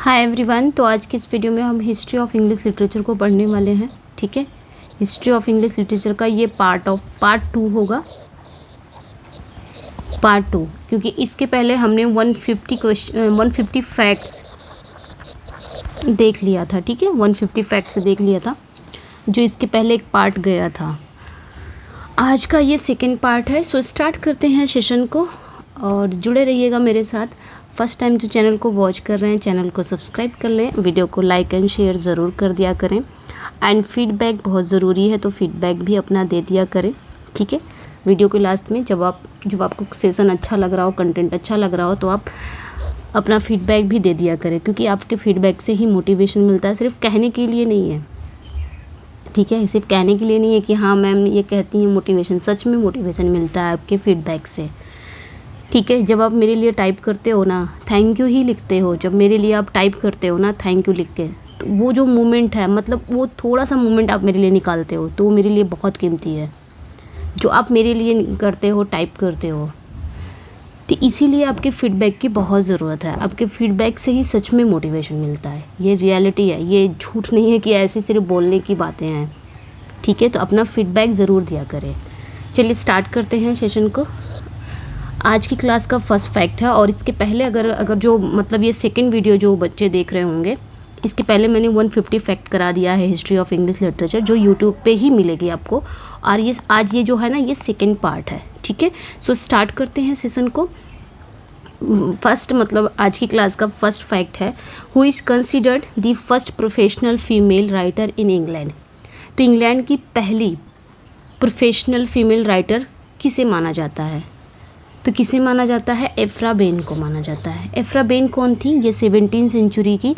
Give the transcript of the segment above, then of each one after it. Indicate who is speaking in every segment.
Speaker 1: Hi everyone. तो आज की इस वीडियो में हम हिस्ट्री ऑफ इंग्लिश लिटरेचर को पढ़ने वाले हैं। ठीक है, हिस्ट्री ऑफ इंग्लिश लिटरेचर का ये पार्ट टू होगा। पार्ट टू, क्योंकि इसके पहले हमने 150 फैक्ट्स देख लिया था। ठीक है, 150 फैक्ट्स देख लिया था, जो इसके पहले एक पार्ट गया था। आज का ये सेकेंड पार्ट है। सो स्टार्ट करते हैं सेशन को और जुड़े रहिएगा मेरे साथ। फर्स्ट टाइम जो चैनल को वॉच कर रहे हैं, चैनल को सब्सक्राइब कर लें, वीडियो को लाइक एंड शेयर ज़रूर कर दिया करें। एंड फीडबैक बहुत ज़रूरी है, तो फीडबैक भी अपना दे दिया करें। ठीक है, वीडियो के लास्ट में जब आपको सेशन अच्छा लग रहा हो, कंटेंट अच्छा लग रहा हो, तो आप अपना फीडबैक भी दे दिया करें, क्योंकि आपके फीडबैक से ही मोटिवेशन मिलता है। सिर्फ कहने के लिए नहीं है, ठीक है, सिर्फ कहने के लिए नहीं है कि हाँ मैम ये कहती हैं मोटिवेशन। सच में मोटिवेशन मिलता है आपके फीडबैक से। ठीक है, जब आप मेरे लिए टाइप करते हो ना, थैंक यू ही लिखते हो, जब मेरे लिए आप टाइप करते हो ना थैंक यू लिख के, तो वो जो मोमेंट है, मतलब वो थोड़ा सा मोमेंट आप मेरे लिए निकालते हो, तो वो मेरे लिए बहुत कीमती है। जो आप मेरे लिए करते हो, टाइप करते हो, तो इसीलिए आपके फीडबैक की बहुत ज़रूरत है। आपके फीडबैक से ही सच में मोटिवेशन मिलता है। ये रियलिटी है, ये झूठ नहीं है कि ऐसे सिर्फ बोलने की बातें हैं। ठीक है, तो अपना फीडबैक ज़रूर दिया करें। चलिए स्टार्ट करते हैं सेशन को। आज की क्लास का फर्स्ट फैक्ट है, और इसके पहले अगर जो मतलब ये सेकंड वीडियो जो बच्चे देख रहे होंगे, इसके पहले मैंने 150 फैक्ट करा दिया है हिस्ट्री ऑफ इंग्लिश लिटरेचर, जो यूट्यूब पे ही मिलेगी आपको। और ये आज ये जो है ना, ये सेकंड पार्ट है। ठीक है, सो स्टार्ट करते हैं सेशन को। फर्स्ट मतलब आज की क्लास का फर्स्ट फैक्ट है, who is considered the first professional female writer in England. तो इंग्लैंड की पहली प्रोफेशनल फीमेल राइटर किसे माना जाता है? तो किसे माना जाता है? एफ्रा बेन को माना जाता है। एफ्रा बेन कौन थी? ये 17वीं सेंचुरी की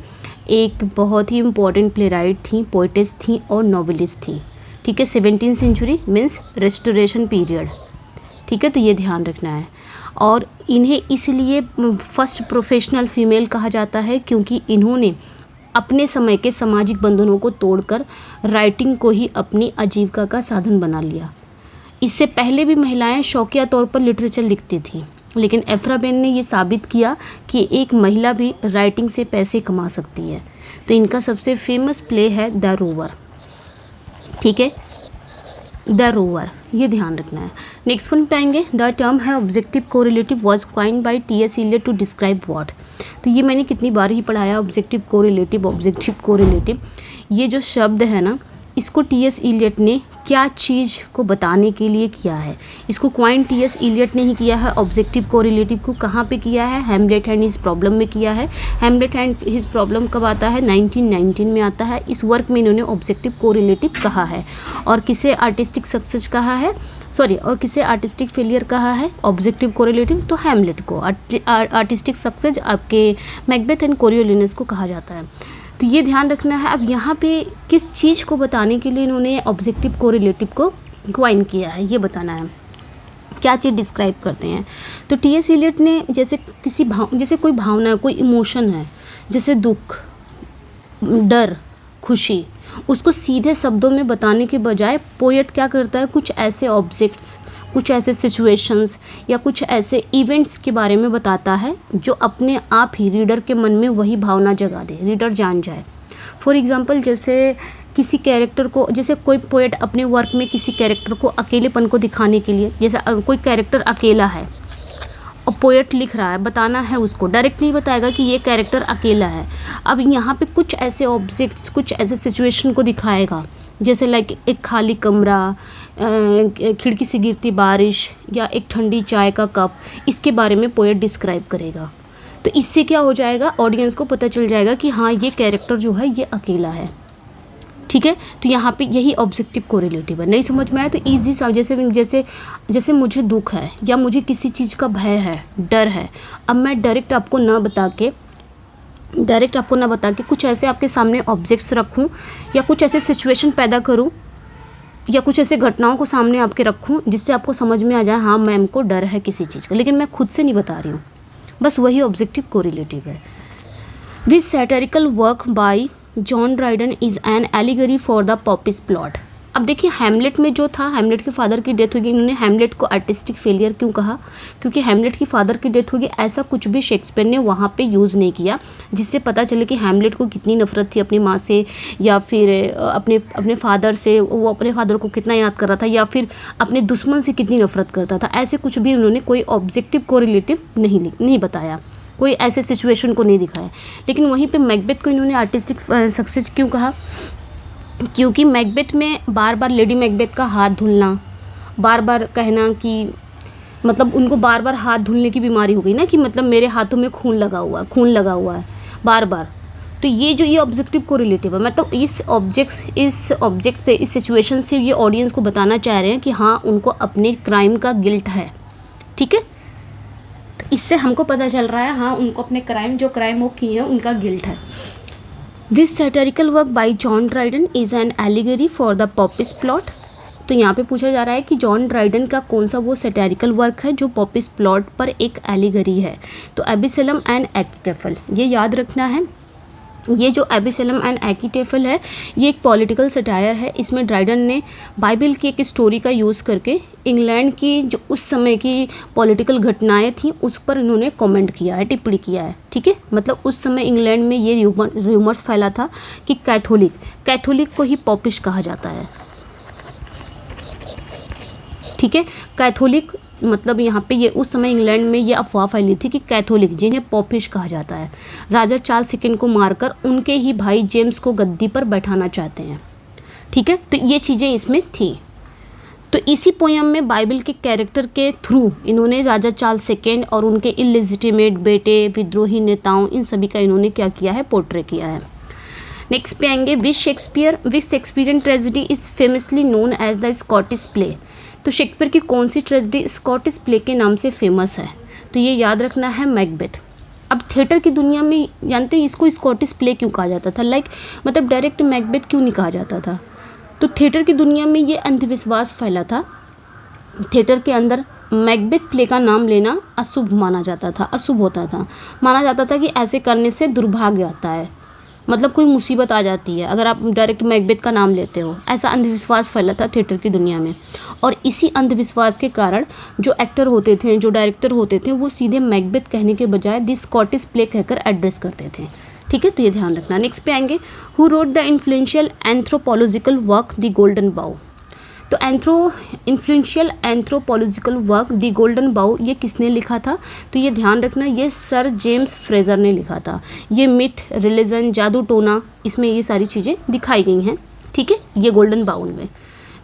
Speaker 1: एक बहुत ही इम्पॉर्टेंट प्लेराइट थी, पोइटेस थी और नॉवेलिस्ट थी। ठीक है, 17वीं सेंचुरी मीन्स रेस्टोरेशन पीरियड। ठीक है, तो ये ध्यान रखना है। और इन्हें इसलिए फर्स्ट प्रोफेशनल फीमेल कहा जाता है क्योंकि इन्होंने अपने समय के सामाजिक बंधनों को तोड़कर राइटिंग को ही अपनी आजीविका का साधन बना लिया। इससे पहले भी महिलाएं शौकिया तौर पर लिटरेचर लिखती थीं, लेकिन एफ्रा बेन ने ये साबित किया कि एक महिला भी राइटिंग से पैसे कमा सकती है। तो इनका सबसे फेमस प्ले है द रोवर। ठीक है, द रोवर, ये ध्यान रखना है। नेक्स्ट वन पे आएंगे, द टर्म है objective correlative was coined by T S. Eliot to describe what. तो ये मैंने कितनी बार ही पढ़ाया, ऑब्जेक्टिव कोरिलेटिव। ये जो शब्द है ना, इसको टी.एस. इलियट ने क्या चीज़ को बताने के लिए किया है। इसको क्वाइन टी.एस. इलियट ने ही किया है। ऑब्जेक्टिव कोरिलेटिव को कहाँ पे किया है? हैमलेट एंड हिज प्रॉब्लम में किया है। हैमलेट एंड हिज प्रॉब्लम कब आता है? 1919 में आता है। इस वर्क में इन्होंने ऑब्जेक्टिव कोरिलेटिव कहा है। और किसे आर्टिस्टिक सक्सेस कहा है, और किसे आर्टिस्टिक फेलियर कहा है? Objective correlative. तो हैमलेट को। आर्टिस्टिक सक्सेस आपके मैकबेथ एंड कोरियोलिनस को कहा जाता है। तो ये ध्यान रखना है। अब यहाँ पे किस चीज़ को बताने के लिए इन्होंने ऑब्जेक्टिव कोरिलेटिव को क्वाइन किया है, ये बताना है। क्या चीज़ डिस्क्राइब करते हैं? तो टी.एस. इलियट ने जैसे कोई भावना है, कोई इमोशन है, जैसे दुख, डर, खुशी, उसको सीधे शब्दों में बताने के बजाय पोएट क्या करता है, कुछ ऐसे ऑब्जेक्ट्स, कुछ ऐसे सिचुएशंस या कुछ ऐसे इवेंट्स के बारे में बताता है जो अपने आप ही रीडर के मन में वही भावना जगा दे, रीडर जान जाए। फॉर एग्जांपल, जैसे किसी कैरेक्टर को, जैसे कोई पोएट अपने वर्क में किसी कैरेक्टर को अकेलेपन को दिखाने के लिए, जैसे कोई कैरेक्टर अकेला है और पोएट लिख रहा है, बताना है उसको, डायरेक्ट नहीं बताएगा कि ये कैरेक्टर अकेला है। अब यहाँ पे कुछ ऐसे ऑब्जेक्ट्स, कुछ ऐसे सिचुएशन को दिखाएगा, जैसे लाइक एक खाली कमरा, खिड़की से गिरती बारिश या एक ठंडी चाय का कप, इसके बारे में पोएट डिस्क्राइब करेगा। तो इससे क्या हो जाएगा, ऑडियंस को पता चल जाएगा कि हाँ ये कैरेक्टर जो है ये अकेला है। ठीक है, तो यहाँ पे यही ऑब्जेक्टिव कोरिलेटिव है। नहीं समझ में आया तो ईजी सा, जैसे मुझे दुख है या मुझे किसी चीज़ का भय है, डर है। अब मैं डायरेक्ट आपको ना बता के कुछ ऐसे आपके सामने ऑब्जेक्ट्स रखूं या कुछ ऐसे सिचुएशन पैदा करूं या कुछ ऐसे घटनाओं को सामने आपके रखूं जिससे आपको समझ में आ जाए हाँ मैम को डर है किसी चीज़ का, लेकिन मैं खुद से नहीं बता रही हूँ। बस वही ऑब्जेक्टिव कोरिलेटिव है। This satirical work by John Dryden is an allegory for the Popist plot. अब देखिए हैमलेट में जो था, हैमलेट के फादर की डेथ होगी, इन्होंने हैमलेट को आर्टिस्टिक फेलियर क्यों कहा? क्योंकि हैमलेट की फादर की डेथ होगी, ऐसा कुछ भी शेक्सपियर ने वहाँ पे यूज़ नहीं किया जिससे पता चले कि हैमलेट को कितनी नफरत थी अपनी माँ से, या फिर अपने फादर से, वो अपने फादर को कितना याद कर रहा था, या फिर अपने दुश्मन से कितनी नफरत करता था। ऐसे कुछ भी उन्होंने कोई ऑब्जेक्टिव कोरिलेटिव नहीं बताया, कोई ऐसे सिचुएशन को नहीं दिखाया। लेकिन वहीं पे मैकबेथ को इन्होंने आर्टिस्टिक सक्सेस क्यों कहा? क्योंकि मैकबेथ में बार बार लेडी मैकबेथ का हाथ धुलना, बार बार कहना कि मतलब उनको बार बार हाथ धुलने की बीमारी हो गई ना, कि मतलब मेरे हाथों में खून लगा हुआ है बार बार। तो ये जो ये ऑब्जेक्टिव को रिलेटिव है, मतलब इस ऑब्जेक्ट से, इस सिचुएशन से ये ऑडियंस को बताना चाह रहे हैं कि हाँ उनको अपने क्राइम का गिल्ट है। ठीक है, तो इससे हमको पता चल रहा है हाँ उनको अपने क्राइम वो किए हैं उनका गिल्ट है। This satirical work by John Dryden is an allegory for the Papist plot। तो यहाँ पे पूछा जा रहा है कि जॉन ड्राइडन का कौन सा वो सैटेरिकल वर्क है जो पॉपिस्ट प्लॉट पर एक एलिगरी है। तो एबिसलम एंड एकिटेफल, ये याद रखना है। ये जो एबिसलम एंड एकिटेफल है ये एक पॉलिटिकल सटायर है। इसमें ड्राइडन ने बाइबल की एक स्टोरी का यूज़ करके इंग्लैंड की जो उस समय की पॉलिटिकल घटनाएं थी उस पर इन्होंने कमेंट किया है, टिप्पणी किया है। ठीक है, मतलब उस समय इंग्लैंड में ये रूमर्स फैला था कि कैथोलिक को ही पॉपिश कहा जाता है। ठीक है, कैथोलिक मतलब यहाँ पे ये उस समय इंग्लैंड में ये अफवाह फैली थी कि कैथोलिक जिन्हें पॉपिश कहा जाता है, राजा चार्ल्स सेकंड को मारकर उनके ही भाई जेम्स को गद्दी पर बैठाना चाहते हैं। ठीक है, तो ये चीज़ें इसमें थी। तो इसी पोयम में बाइबल के कैरेक्टर के थ्रू इन्होंने राजा चार्ल्स सेकंड और उनके इलिजिटिमेट बेटे, विद्रोही नेताओं, इन सभी का इन्होंने क्या किया है, पोर्ट्रे किया है। नेक्स्ट पे आएंगे which Shakespearean tragedy is famously known as the Scottish play. तो शेक्सपियर की कौन सी ट्रेजेडी स्कॉटिश प्ले के नाम से फेमस है? तो ये याद रखना है मैकबेथ। अब थिएटर की दुनिया में जानते हैं इसको स्कॉटिश प्ले क्यों कहा जाता था, मतलब डायरेक्ट मैकबेथ क्यों नहीं कहा जाता था? तो थिएटर की दुनिया में ये अंधविश्वास फैला था। थिएटर के अंदर मैकबेथ प्ले का नाम लेना अशुभ माना जाता था, अशुभ होता था, माना जाता था कि ऐसे करने से दुर्भाग्य आता है, मतलब कोई मुसीबत आ जाती है अगर आप डायरेक्ट मैकबेथ का नाम लेते हो। ऐसा अंधविश्वास फैला था थिएटर की दुनिया में, और इसी अंधविश्वास के कारण जो एक्टर होते थे, जो डायरेक्टर होते थे, वो सीधे मैकबेथ कहने के बजाय द स्कॉटिश प्ले कहकर एड्रेस करते थे। ठीक है, तो ये ध्यान रखना। नेक्स्ट पे आएंगे who wrote the influential anthropological work the golden बाउ। तो influential anthropological work the golden बाउ ये किसने लिखा था? तो ये ध्यान रखना, ये सर जेम्स फ्रेजर ने लिखा था। ये मिथ, रिलीजन, जादू टोना, इसमें ये सारी चीज़ें दिखाई गई हैं। ठीक है, ये गोल्डन बाउल में।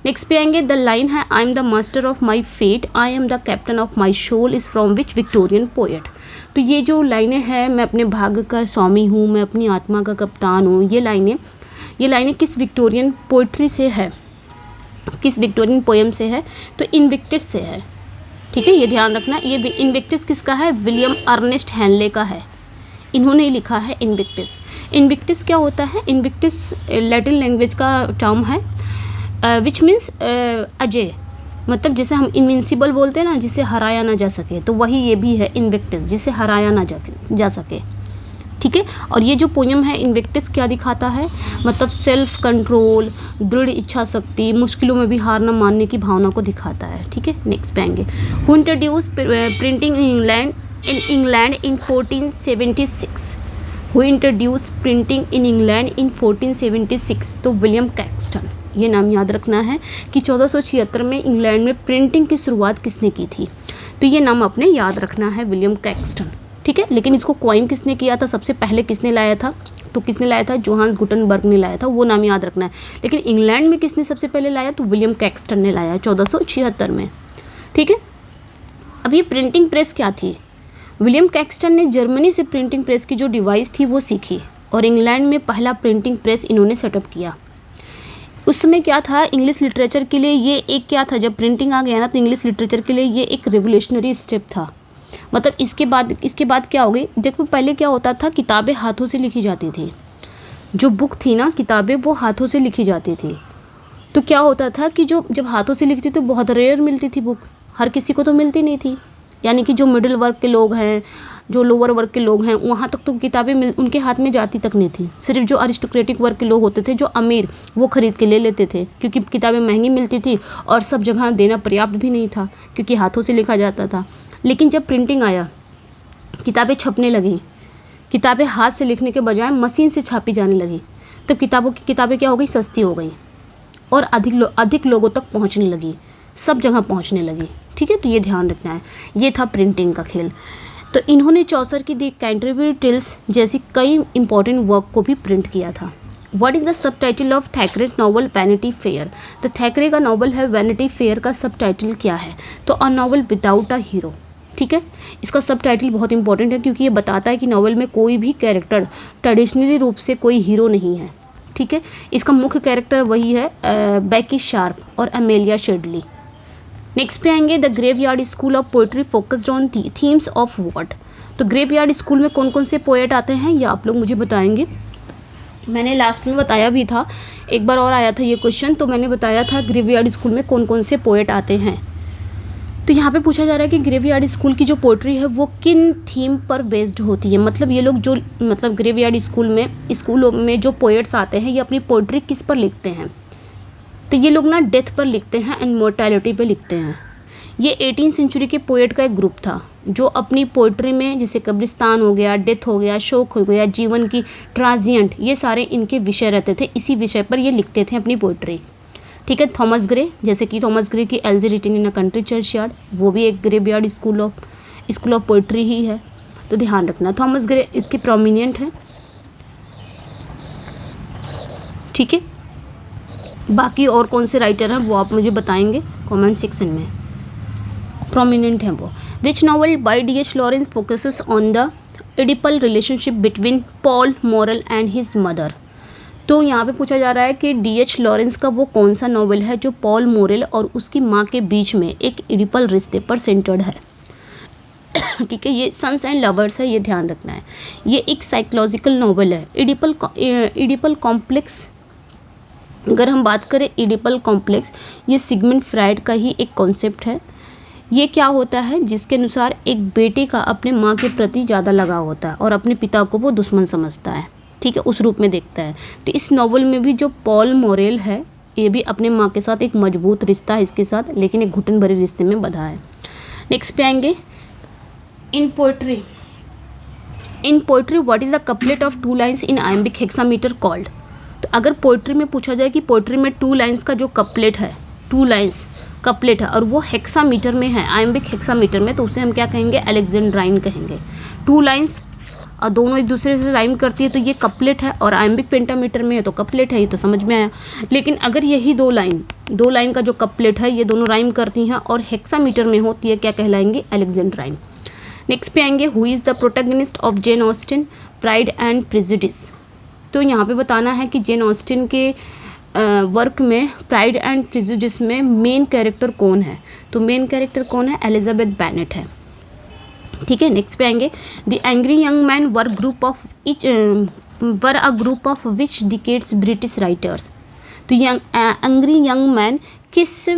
Speaker 1: नेक्स्ट पे आएंगे द लाइन है I am the master of my fate, I am the captain of my soul is from which Victorian poet. तो ये जो लाइनें हैं, मैं अपने भाग्य का स्वामी हूँ, मैं अपनी आत्मा का कप्तान हूँ, ये लाइनें किस विक्टोरियन पोइट्री से है, किस विक्टोरियन पोएम से है? तो इनविक्टिस से है। ठीक है, ये ध्यान रखना। ये इनविक्टिस किसका है? विलियम अर्नेस्ट हेनले का है, इन्होंने लिखा है इनविक्टिस। इनविक्टिस क्या होता है? इनविक्टिस लैटिन लैंग्वेज का टर्म है विच मीन्स अजय, मतलब जिसे हम इनविंसिबल बोलते हैं ना, जिसे हराया ना जा सके, तो वही ये भी है इनविक्टिस, जिसे हराया ना जा सके। ठीक है, और ये जो पोयम है इनविक्टिस क्या दिखाता है? मतलब सेल्फ कंट्रोल, दृढ़ इच्छा शक्ति, मुश्किलों में भी हार न मानने की भावना को दिखाता है। ठीक है, नेक्स्ट पे आएंगे who introduce printing in England in 1476। Who introduce printing in England in 1476? तो विलियम कैक्सटन। ये नाम याद रखना है कि 1476 में इंग्लैंड में प्रिंटिंग की शुरुआत किसने की थी? तो ये नाम आपने याद रखना है, विलियम कैक्सटन। ठीक है, लेकिन इसको कॉइन किसने किया था, सबसे पहले किसने लाया था? तो किसने लाया था? जोहान्स गुटनबर्ग ने लाया था, वो नाम याद रखना है। लेकिन इंग्लैंड में किसने सबसे पहले लाया? तो विलियम कैक्सटन ने लाया 1476 में। ठीक है, अब ये प्रिंटिंग प्रेस क्या थी? विलियम कैक्सटन ने जर्मनी से प्रिंटिंग प्रेस की जो डिवाइस थी वो सीखी, और इंग्लैंड में पहला प्रिंटिंग प्रेस इन्होंने सेटअप किया। उस समय क्या था, इंग्लिश लिटरेचर के लिए ये एक क्या था, जब प्रिंटिंग आ गया ना, तो इंग्लिश लिटरेचर के लिए ये एक रिवोल्यूशनरी स्टेप था। मतलब इसके बाद क्या हो गई, देखो पहले क्या होता था, किताबें हाथों से लिखी जाती थी, जो बुक थी ना, किताबें वो हाथों से लिखी जाती थी। तो क्या होता था कि जब हाथों से लिखती तो बहुत रेयर मिलती थी बुक, हर किसी को तो मिलती नहीं थी। यानी कि जो मिडिल वर्ग के लोग हैं, जो लोअर वर्ग के लोग हैं, वहाँ तक तो किताबें उनके हाथ में जाती तक नहीं थी। सिर्फ जो अरिस्टोक्रेटिक वर्ग के लोग होते थे, जो अमीर, वो खरीद के ले लेते थे, क्योंकि किताबें महंगी मिलती थी और सब जगह देना पर्याप्त भी नहीं था, क्योंकि हाथों से लिखा जाता था। लेकिन जब प्रिंटिंग आया, किताबें छपने लगीं, किताबें हाथ से लिखने के बजाय मशीन से छापी जाने लगी, तब किताबें क्या हो गई, सस्ती हो गई और अधिक लोगों तक पहुंचने लगी, सब जगह पहुंचने लगी। ठीक है, तो ये ध्यान रखना है। ये था प्रिंटिंग का खेल। तो इन्होंने चौसर की दी कैंटरबरी टेल्स जैसी कई इंपॉर्टेंट वर्क को भी प्रिंट किया था। What is the subtitle of Thackeray's novel Vanity Fair? तो थैकरे का नॉवल है वैनिटी फेयर का सब टाइटल क्या है? तो a novel without a hero. ठीक है, इसका सब टाइटल बहुत इंपॉर्टेंट है, क्योंकि ये बताता है कि नॉवल में कोई भी कैरेक्टर ट्रेडिशनली रूप से कोई हीरो नहीं है। ठीक है, इसका मुख्य कैरेक्टर वही है बेकी शार्प और अमेलिया शेडली। नेक्स्ट पे आएंगे the graveyard school of poetry focused on themes of what? तो ग्रेवयार्ड स्कूल में कौन कौन से पोएट आते हैं, ये आप लोग मुझे बताएंगे। मैंने लास्ट में बताया भी था, एक बार और आया था ये क्वेश्चन, तो मैंने बताया था ग्रेवयार्ड स्कूल में कौन कौन से पोएट आते हैं। तो यहाँ पे पूछा जा रहा है कि ग्रेवयार्ड स्कूल की जो पोइट्री है वो किन थीम पर बेस्ड होती है। मतलब ये लोग जो ग्रेवयार्ड स्कूलों में जो पोएट्स आते हैं, ये अपनी पोइट्री किस पर लिखते हैं? तो ये लोग ना डेथ पर लिखते हैं एंड मोर्टैलिटी पे लिखते हैं। ये 18वीं सेंचुरी के पोएट का एक ग्रुप था, जो अपनी पोइट्री में जैसे कब्रिस्तान हो गया, डेथ हो गया, शोक हो गया, जीवन की ट्रांजिएंट, ये सारे इनके विषय रहते थे। इसी विषय पर ये लिखते थे अपनी पोइट्री। ठीक है, थॉमस ग्रे, जैसे कि थॉमस ग्रे की elegy written in a country churchyard, वो भी एक ग्रेवयार्ड स्कूल ऑफ पोइट्री ही है। तो ध्यान रखना, थॉमस ग्रे इसके प्रोमिनेंट है। ठीक है, बाकी और कौन से राइटर हैं वो आप मुझे बताएंगे कमेंट सेक्शन में, प्रोमिनेंट हैं वो। Which novel bye D.H.. Lawrence focuses on the edible relationship between Paul moral and his mother? तो यहाँ पे पूछा जा रहा है कि डी.एच. लॉरेंस का वो कौन सा नॉवल है जो पॉल मोरेल और उसकी माँ के बीच में एक एडिपल रिश्ते पर सेंटर्ड है। ठीक है, ये सन्स एंड लवर्स है, ये ध्यान रखना है। ये एक साइकोलॉजिकल नॉवल है। एडिपल कॉम्प्लेक्स, अगर हम बात करें एडिपल कॉम्प्लेक्स, ये सिगमंड फ्राइड का ही एक कॉन्सेप्ट है। ये क्या होता है, जिसके अनुसार एक बेटे का अपने माँ के प्रति ज़्यादा लगाव होता है और अपने पिता को वो दुश्मन समझता है। ठीक है, उस रूप में देखता है। तो इस नॉवल में भी जो पॉल मोरेल है, ये भी अपने माँ के साथ एक मजबूत रिश्ता है इसके साथ, लेकिन एक घुटन भरे रिश्ते में बंधा है। नेक्स्ट पे आएंगे in poetry what is the couplet of 2 lines in iambic hexameter called? तो अगर पोइट्री में पूछा जाए कि पोइट्री में 2 लाइन्स का जो कपलेट है, 2 लाइन्स कपलेट है और वो हेक्सामीटर में है, आयम्बिक हेक्सामीटर में, तो उसे हम क्या कहेंगे, अलेक्जेंड्राइन कहेंगे। 2 लाइन्स और दोनों एक दूसरे से राइम करती है तो ये कपलेट है, और आयम्बिक पेंटामीटर में है तो कपलेट है, ये तो समझ में आया। लेकिन अगर यही 2 लाइन का जो कपलेट है, ये दोनों राइम करती हैं और हेक्सामीटर में होती है, क्या कहलाएंगे, अलेक्जेंड्राइन। नेक्स्ट पे आएंगे who is the protagonist of Jane Austen pride and prejudice? तो यहाँ पे बताना है कि जेन ऑस्टिन के वर्क में प्राइड एंड प्रेजुडिस में मेन कैरेक्टर कौन है? तो मेन कैरेक्टर कौन है, एलिजाबेथ बेनेट है। ठीक है, नेक्स्ट पे आएंगे the angry young man were a group of which decades British writers? तो एंग्री यंग मैन किस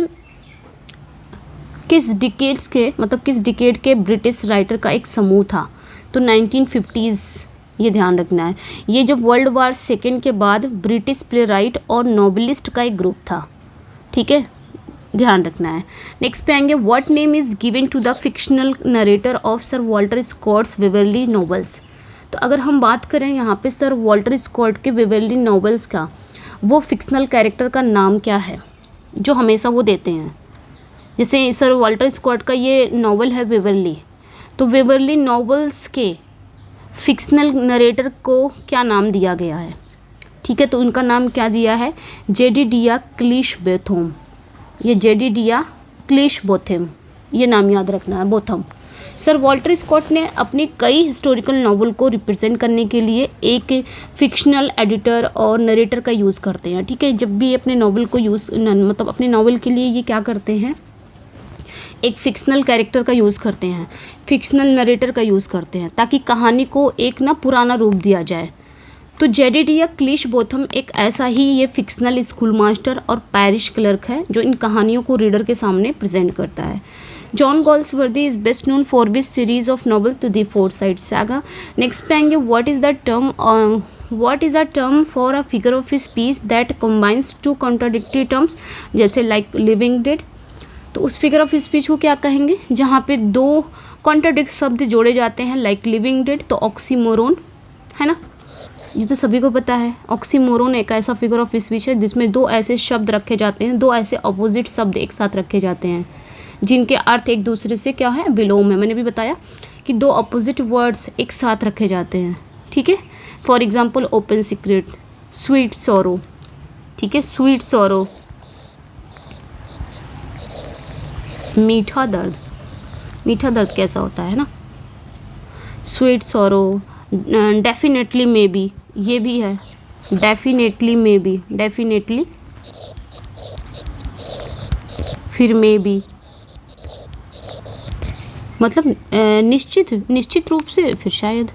Speaker 1: डिकेड्स के, मतलब किस डिकेड के ब्रिटिश राइटर का एक समूह था? तो 1950s, ये ध्यान रखना है। ये जब वर्ल्ड वार सेकेंड के बाद ब्रिटिश प्ले राइट और नॉवलिस्ट का एक ग्रुप था। ठीक है, ध्यान रखना है। नेक्स्ट पे आएंगे what name is given to the fictional narrator of sir Walter Scott's Waverley novels? तो अगर हम बात करें यहाँ पे सर वॉल्टर स्कॉट के वेवरली नॉवेल्स का, वो फिक्शनल कैरेक्टर का नाम क्या है जो हमेशा वो देते हैं? जैसे सर वॉल्टर स्कॉट का ये नॉवल है वेवरली, तो वेवरली नॉवेल्स के फिक्शनल नरेटर को क्या नाम दिया गया है? ठीक है, तो उनका नाम क्या दिया है, जेडिडिया क्लिशबोथम। ये जेडिडिया क्लिशबोथम, ये नाम याद रखना है, बोथम। सर वॉल्टर स्कॉट ने अपनी कई हिस्टोरिकल नॉवल को रिप्रेजेंट करने के लिए एक फिक्शनल एडिटर और नरेटर का यूज़ करते हैं। ठीक है, जब भी अपने नॉवल को मतलब अपने नॉवल के लिए ये क्या करते हैं, एक फिक्शनल कैरेक्टर का यूज़ करते हैं, फिक्शनल नरेटर का यूज़ करते हैं, ताकि कहानी को एक ना पुराना रूप दिया जाए। तो जेडिडिया क्लिशबोथम एक ऐसा ही ये फिक्शनल स्कूल मास्टर और पैरिश क्लर्क है जो इन कहानियों को रीडर के सामने प्रेजेंट करता है। John Galsworthy is best known for which series of novel to the Forsyte Saga. Next पे आएंगे what is the term for a figure of speech that combines two contradictory terms, जैसे like living dead. तो उस figure of speech को क्या कहेंगे जहाँ पे दो कॉन्ट्राडिक्ट शब्द जोड़े जाते हैं, लाइक लिविंग डेड, तो ऑक्सीमोरोन है ना, ये तो सभी को पता है। ऑक्सीमोरोन एक ऐसा फिगर ऑफ स्पीच है जिसमें दो ऐसे शब्द रखे जाते हैं, दो ऐसे अपोजिट शब्द एक साथ रखे जाते हैं जिनके अर्थ एक दूसरे से क्या है, विलोम है। मैंने भी बताया कि दो अपोजिट वर्ड्स एक साथ रखे जाते हैं, ठीक है। For example open secret, sweet sorrow, ठीक है, स्वीट सॉरो, मीठा दर्द, मीठा दर्द कैसा होता है ना, sweet sorrow. Definitely may be, ये भी है, डेफिनेटली मे बी, डेफिनेटली, फिर मे बी, मतलब निश्चित रूप से, फिर शायद।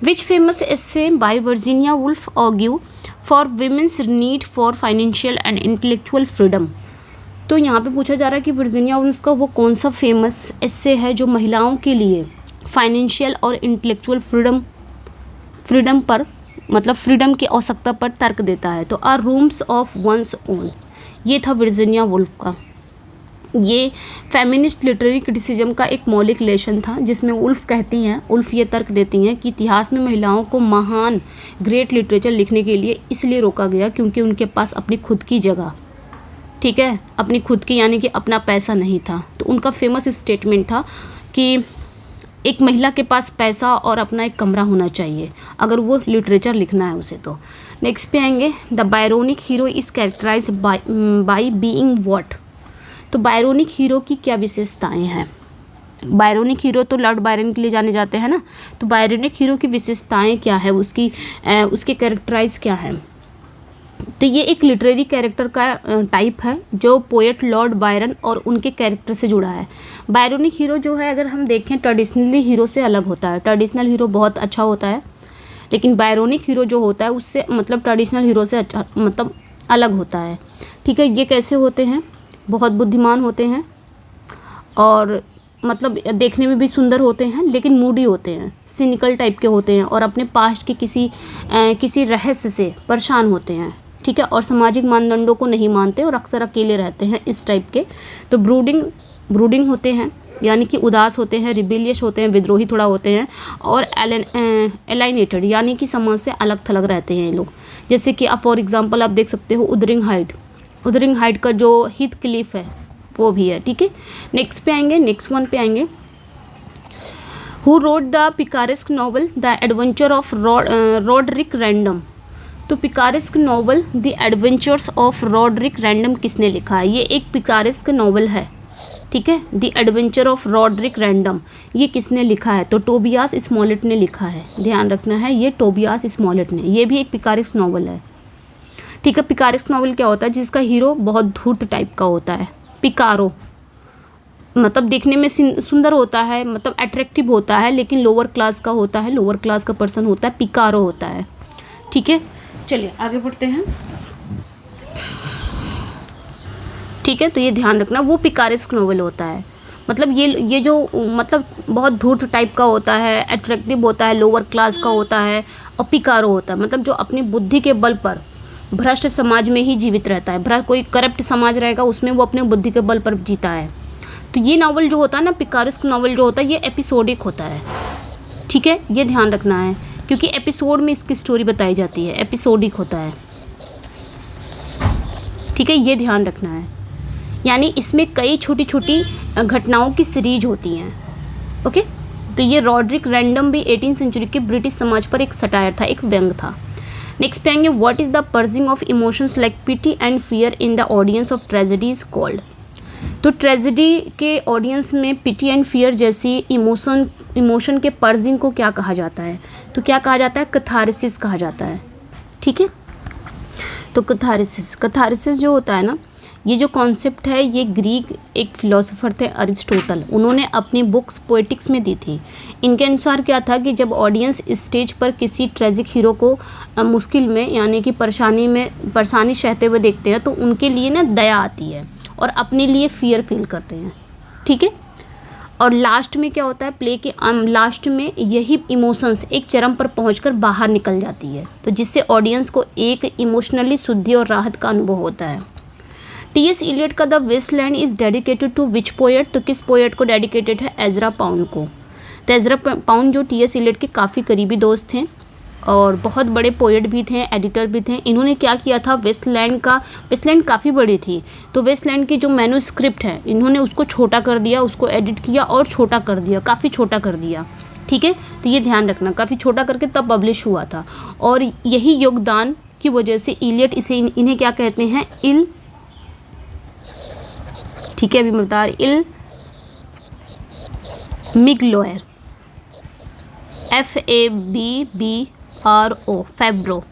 Speaker 1: Which famous essay by Virginia Woolf argue for women's need for financial and intellectual freedom. तो यहाँ पे पूछा जा रहा है कि वर्जीनिया वुल्फ का वो कौन सा फेमस एसे है जो महिलाओं के लिए फाइनेंशियल और इंटेलेक्चुअल फ्रीडम पर, मतलब फ्रीडम की आवश्यकता पर तर्क देता है। तो are rooms of one's own, ये था वर्जीनिया वुल्फ का। ये फेमिनिस्ट लिटरेरी क्रिटिसिज्म का एक मौलिक लेशन था जिसमें उल्फ कहती हैं, उल्फ ये तर्क देती हैं कि इतिहास में महिलाओं को महान ग्रेट लिटरेचर लिखने के लिए इसलिए रोका गया क्योंकि उनके पास अपनी खुद की जगह, ठीक है, अपनी खुद की यानी कि अपना पैसा नहीं था। तो उनका फेमस स्टेटमेंट था कि एक महिला के पास पैसा और अपना एक कमरा होना चाहिए अगर वो लिटरेचर लिखना है उसे। तो नेक्स्ट पे आएंगे the Byronic hero is characterize by being what. तो बायरोनिक हीरो की क्या विशेषताएं हैं। बायरोनिक हीरो तो लॉर्ड बायरन के लिए जाने जाते हैं ना, तो बायरोनिक हीरो की विशेषताएं क्या है, उसके कैरेक्टराइज क्या है। तो ये एक लिटरेरी कैरेक्टर का टाइप है जो पोएट लॉर्ड बायरन और उनके कैरेक्टर से जुड़ा है। बायरोनिक हीरो जो है अगर हम देखें ट्रेडिशनली हीरो से अलग होता है। ट्रेडिशनल हीरो बहुत अच्छा होता है लेकिन बायरोनिक हीरो जो होता है उससे मतलब ट्रेडिशनल हीरो से अच्छा मतलब अलग होता है, ठीक है। ये कैसे होते हैं, बहुत बुद्धिमान होते हैं और मतलब देखने में भी सुंदर होते हैं लेकिन मूडी होते हैं, सिनिकल टाइप के होते हैं और अपने पास्ट के किसी रहस्य से परेशान होते हैं, ठीक है, और सामाजिक मानदंडों को नहीं मानते और अक्सर अकेले रहते हैं, इस टाइप के। तो ब्रूडिंग होते हैं यानी कि उदास होते हैं, रिबेलियस होते हैं, विद्रोही थोड़ा होते हैं, और एलाइनेटेड यानी कि समाज से अलग थलग रहते हैं ये लोग। जैसे कि आप फॉर एग्जांपल आप देख सकते हो उदरिंग हाइट का जो हीथ क्लिफ है वो भी है, ठीक है। नेक्स्ट वन पे आएंगे who wrote the picaresque novel the adventure of Roderick Random. तो picaresque novel the adventures of Roderick Random किसने लिखा है। ये एक पिकारेस्क नॉवल है, ठीक है, the adventure of Roderick random, ये किसने लिखा है। तो टोबियास स्मॉलेट ने लिखा है, ध्यान रखना है, ये टोबियास स्मॉलेट ने। ये भी एक पिकारेस्क नॉवल है, ठीक है। पिकारेस्क नॉवल क्या होता है, जिसका हीरो बहुत धूर्त टाइप का होता है। पिकारो मतलब देखने में सुंदर होता है, मतलब अट्रैक्टिव होता है लेकिन लोअर क्लास का होता है, लोअर क्लास का पर्सन होता है, पिकारो होता है, ठीक है। चलिए आगे बढ़ते हैं, ठीक है। तो ये ध्यान रखना वो पिकारेस्क नॉवल होता है, मतलब ये जो मतलब बहुत धूर्त टाइप का होता है, अट्रैक्टिव होता है, लोअर क्लास का होता है, और पिकारो होता है मतलब जो अपनी बुद्धि के बल पर भ्रष्ट समाज में ही जीवित रहता है। कोई करप्ट समाज रहेगा उसमें वो अपने बुद्धि के बल पर जीता है। तो ये नावल जो होता है ना, पिकारेस्क नावल जो होता है, ये एपिसोडिक होता है, ठीक है, ये ध्यान रखना है क्योंकि एपिसोड में इसकी स्टोरी बताई जाती है, एपिसोडिक होता है, ठीक है, ये ध्यान रखना है। यानी इसमें कई छोटी छोटी घटनाओं की सीरीज होती हैं, ओके। तो ये रॉडरिक रैंडम भी 18वीं सेंचुरी के ब्रिटिश समाज पर एक सटायर था, एक व्यंग था। नेक्स्ट पे आएंगे what is the purging of emotions like pity and fear in the audience of tragedy is called. तो ट्रेजेडी के ऑडियंस में पिटी एंड फियर जैसी इमोशन के पर्जिंग को क्या कहा जाता है। तो क्या कहा जाता है, कैथारसिस कहा जाता है, ठीक है। तो कैथारसिस जो होता है ना, ये जो कॉन्सेप्ट है ये ग्रीक एक फिलोसोफर थे अरिस्टोटल, उन्होंने अपनी बुक्स पोएटिक्स में दी थी। इनके अनुसार क्या था कि जब ऑडियंस स्टेज पर किसी ट्रेजिक हीरो को मुश्किल में यानी कि परेशानी सहते हुए देखते हैं तो उनके लिए ना दया आती है और अपने लिए फियर फील करते हैं, ठीक है। और लास्ट में क्या होता है, प्ले के लास्ट में यही इमोशंस एक चरम पर पहुंचकर बाहर निकल जाती है, तो जिससे ऑडियंस को एक इमोशनली शुद्धि और राहत का अनुभव होता है। टी.एस. इलियट का the Waste Land is dedicated to which poet, तो किस पोएट को डेडिकेटेड है, एजरा पाउंड को। तो एजरा पाउंड जो टी.एस. इलियट के काफ़ी करीबी दोस्त थे और बहुत बड़े पोएट भी थे, एडिटर भी थे। इन्होंने क्या किया था, वेस्टलैंड काफ़ी बड़ी थी, तो वेस्टलैंड की जो मैन्युस्क्रिप्ट है इन्होंने उसको छोटा कर दिया, उसको एडिट किया और छोटा कर दिया, काफ़ी छोटा कर दिया। ठीक है, तो ये ध्यान रखना, काफ़ी छोटा करके तब पब्लिश हुआ था, और यही योगदान की वजह से इलियट इन्हें क्या कहते हैं, ठीक है, अभी मैं बता रही, इल मिगलोयर, FABBRO, फैब्रो,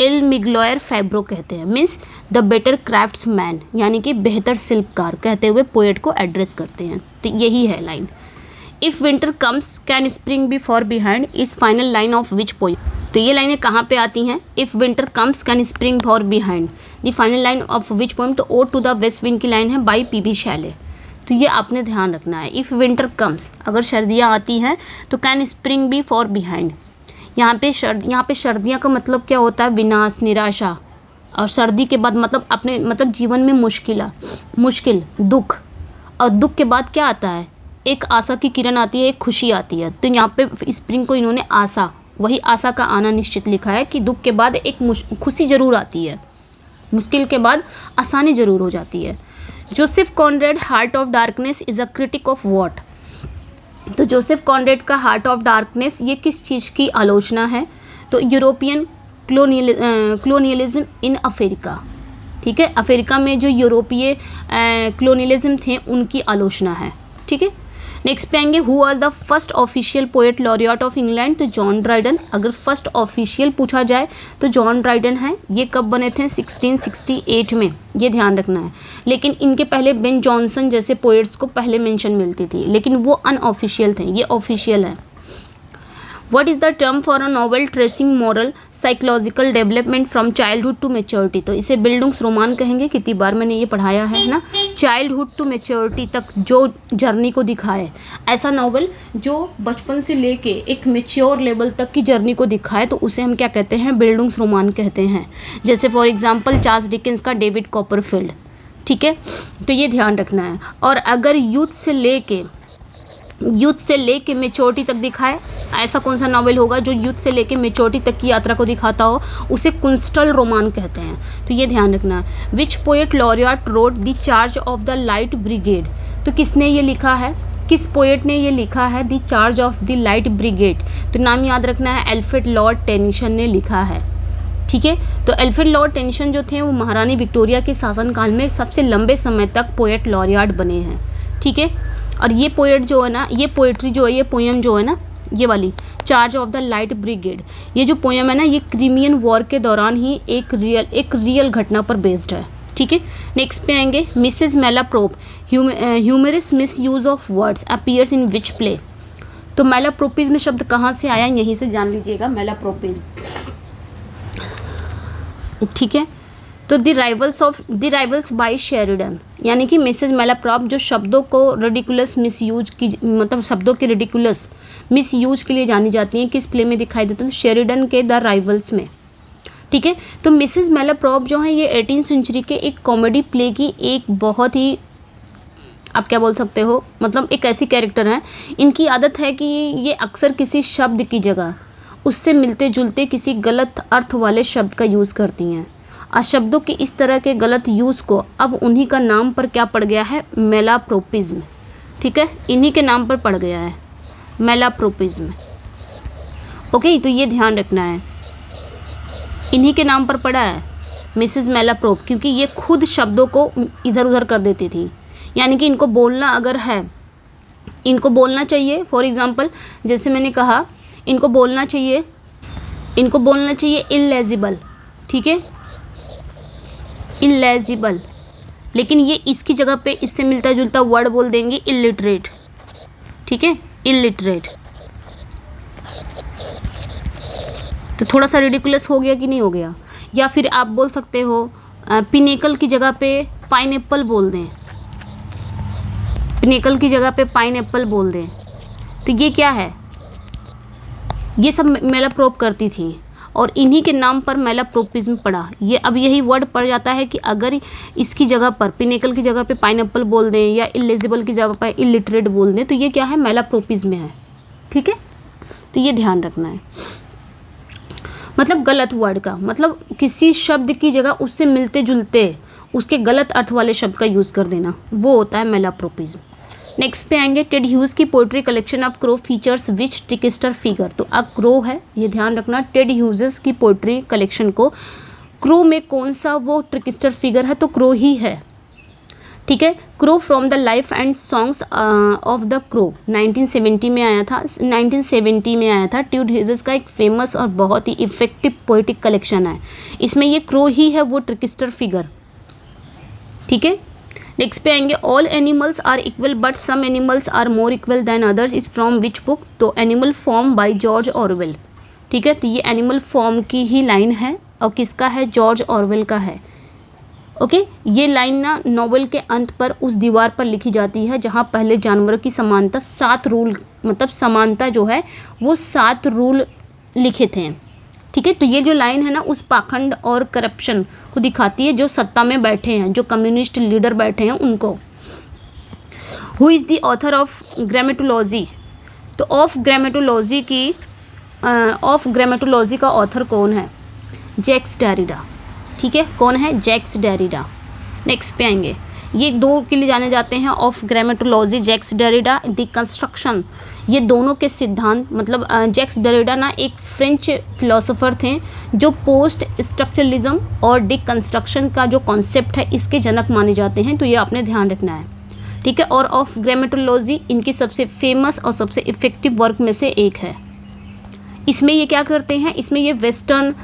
Speaker 1: इल मिगलोयर फैब्रो कहते हैं, मीन्स द बेटर क्राफ्ट्समैन, यानी कि बेहतर शिल्पकार कहते हुए पोएट को एड्रेस करते हैं। तो यही है line. If winter comes can spring be far behind is final line of which poem. तो ये लाइनें कहाँ पे आती हैं, if winter comes can spring far behind the final line of which poem, तो ode to the West Wind की line है बाई P.B. शैले। तो ये आपने ध्यान रखना है, इफ़ विंटर कम्स, अगर सर्दियाँ आती हैं तो can spring be far behind, यहाँ पे सर्दियाँ का मतलब क्या होता है, विनाश, निराशा, और सर्दी के बाद मतलब जीवन में मुश्किल, दुख, और दुख के बाद क्या आता है, एक आशा की किरण आती है, एक खुशी आती है। तो यहाँ पे स्प्रिंग को इन्होंने आशा, वही आशा का आना निश्चित लिखा है कि दुख के बाद एक खुशी ज़रूर आती है, मुश्किल के बाद आसानी ज़रूर हो जाती है। Joseph Conrad heart of darkness is a critic of what. तो जोसेफ कॉनरेड का हार्ट ऑफ डार्कनेस ये किस चीज़ की आलोचना है, तो यूरोपियन क्लोनियलिज्म इन अफ्रीका। ठीक है, अफ्रीका में जो यूरोपीय क्लोनियलिज्म थे उनकी आलोचना है। ठीक है, नेक्स्ट पे आएंगे, who are the first official poet laureate of England, तो जॉन ड्राइडन। अगर फर्स्ट ऑफिशियल पूछा जाए तो जॉन ड्राइडन है। ये कब बने थे, 1668 में, ये ध्यान रखना है। लेकिन इनके पहले बेन जॉनसन जैसे पोएट्स को पहले मेंशन मिलती थी, लेकिन वो अनऑफिशियल थे, ये ऑफिशियल है। What is the term for a novel tracing moral psychological development from childhood to maturity, तो इसे बिल्डुंग्सरोमान कहेंगे। कितनी बार मैंने ये पढ़ाया है ना, चाइल्डहुड टू मेच्योरिटी तक जो जर्नी को दिखाए, ऐसा नॉवेल जो बचपन से लेके एक मेच्योर लेवल तक की जर्नी को दिखाए, तो उसे हम क्या कहते हैं, बिल्डुंग्सरोमान कहते हैं। जैसे फॉर एग्जाम्पल चार्ल्स डिकेंस का डेविड कॉपरफील्ड। ठीक है, तो ये ध्यान रखना है। और अगर यूथ से लेके मेच्योरिटी तक दिखाए, ऐसा कौन सा नॉवेल होगा जो यूथ से लेके मेच्योरिटी तक की यात्रा को दिखाता हो, उसे कुंस्टल रोमान कहते हैं। तो ये ध्यान रखना है। Which poet laureate wrote the charge of the light brigade, तो किसने ये लिखा है, किस पोएट ने ये लिखा है, the charge of the light brigade. तो नाम याद रखना है, अल्फ्रेड लॉर्ड टेनिसन ने लिखा है। ठीक है, तो अल्फ्रेड लॉर्ड टेनिसन जो थे वो महारानी विक्टोरिया के शासनकाल में सबसे लंबे समय तक पोएट लॉरियट बने हैं। ठीक है, और ये पोएट जो है ना, ये पोएट्री जो है, ये पोएम जो है ना, ये वाली charge of the light brigade, ये जो पोएम है ना, ये क्रीमियन वॉर के दौरान ही एक रियल घटना पर बेस्ड है। ठीक है, नेक्स्ट पे आएंगे, Mrs Malaprop humorous misuse of words appears in which play. तो मेलाप्रोपिज्म शब्द कहाँ से आया, यहीं से जान लीजिएगा, मेलाप्रोपिज्म। ठीक है, तो द राइवल्स बाय शेरिडन, यानी कि मिसेज मेलाप्रॉप जो शब्दों को रिडिकुलस मिसयूज की, मतलब शब्दों के रिडिकुलस मिसयूज के लिए जानी जाती हैं, किस प्ले में दिखाई देते हैं, तो शेरिडन के द राइवल्स में। ठीक है, तो मिसेज मेलाप्रॉप जो है ये 18वीं सेंचुरी के एक कॉमेडी प्ले की एक बहुत ही, आप क्या बोल सकते हो, मतलब एक ऐसी कैरेक्टर हैं, इनकी आदत है कि ये अक्सर किसी शब्द की जगह उससे मिलते जुलते किसी गलत अर्थ वाले शब्द का यूज़ करती हैं। शब्दों के इस तरह के गलत यूज़ को अब उन्हीं का नाम पर क्या पड़ गया है, मेलाप्रोपिज्म। ठीक है, इन्हीं के नाम पर पड़ गया है मेलाप्रोपिज्म। ओके, तो ये ध्यान रखना है, इन्हीं के नाम पर पड़ा है मिसेस मेलाप्रोप, क्योंकि ये खुद शब्दों को इधर उधर कर देती थी। यानी कि इनको बोलना अगर है, इनको बोलना चाहिए, फॉर एग्ज़ाम्पल जैसे मैंने कहा, इनको बोलना चाहिए इल्लेजिबल। ठीक है, इलेजिबल, लेकिन ये इसकी जगह पे इससे मिलता जुलता वर्ड बोल देंगे इलिटरेट। ठीक है, इलिटरेट, तो थोड़ा सा रिडिकुलस हो गया कि नहीं हो गया। या फिर आप बोल सकते हो पिनेकल की जगह पे पाइनएप्पल बोल दें, पिनेकल की जगह पे पाइनएप्पल बोल दें, तो ये क्या है, ये सब मैलाप्रोप करती थी और इन्हीं के नाम पर मैलाप्रोपिज्म पड़ा। ये अब यही वर्ड पड़ जाता है कि अगर इसकी जगह पर पिनेकल की जगह पे पाइनएप्पल बोल दें या इलिजिबल की जगह पर इलिटरेट बोल दें, तो ये क्या है, मैलाप्रोपिज्म है। ठीक है, तो ये ध्यान रखना है। मतलब गलत वर्ड का मतलब किसी शब्द की जगह उससे मिलते जुलते उसके गलत अर्थ वाले शब्द का यूज़ कर देना, वो होता है मैलाप्रोपिज्म। नेक्स्ट पे आएंगे, टेड ह्यूज की poetry collection of Crow features which trickster figure. तो अब क्रो है, ये ध्यान रखना। टेड ह्यूजेस की पोएट्री कलेक्शन को क्रो में कौन सा वो ट्रिकस्टर फिगर है, तो क्रो ही है। ठीक है, crow from the life and songs of the crow 1970 में आया था। 1970 में आया था। टेड ह्यूजेस का एक फेमस और बहुत ही इफेक्टिव पोएटिक कलेक्शन है। इसमें ये क्रो ही है वो ट्रिकस्टर फिगर। ठीक है, नेक्स्ट पे आएंगे, all animals are equal but some animals are more equal than others is from which book. तो Animal Farm by George Orwell. ठीक है, तो ये एनिमल फॉर्म की ही लाइन है और किसका है, जॉर्ज ऑरवेल का है। ओके, ये लाइन ना नॉवेल के अंत पर उस दीवार पर लिखी जाती है जहाँ पहले जानवरों की समानता 7 रूल, मतलब समानता जो है वो 7 रूल लिखे थे। ठीक है, तो ये जो लाइन है ना उस पाखंड और करप्शन को दिखाती है जो सत्ता में बैठे हैं, जो कम्युनिस्ट लीडर बैठे हैं उनको। Who is the author of grammatology. तो ऑफ ग्रामेटोलॉजी का ऑथर कौन है, जैक्स डेरिडा। ठीक है, कौन है, जैक्स डेरिडा। नेक्स्ट पे आएंगे, ये 2 के लिए जाने जाते हैं, of grammatology Jacques Derrida, deconstruction. ये दोनों के सिद्धांत मतलब जैक्स डेरिडा ना एक फ्रेंच फिलोसोफर थे जो पोस्ट स्ट्रक्चरलिज्म और डिकंस्ट्रक्शन का जो कॉन्सेप्ट है इसके जनक माने जाते हैं। तो ये आपने ध्यान रखना है। ठीक है, और ऑफ ग्रामेटोलॉजी इनकी सबसे फेमस और सबसे इफ़ेक्टिव वर्क में से एक है। इसमें ये क्या करते हैं, इसमें ये वेस्टर्न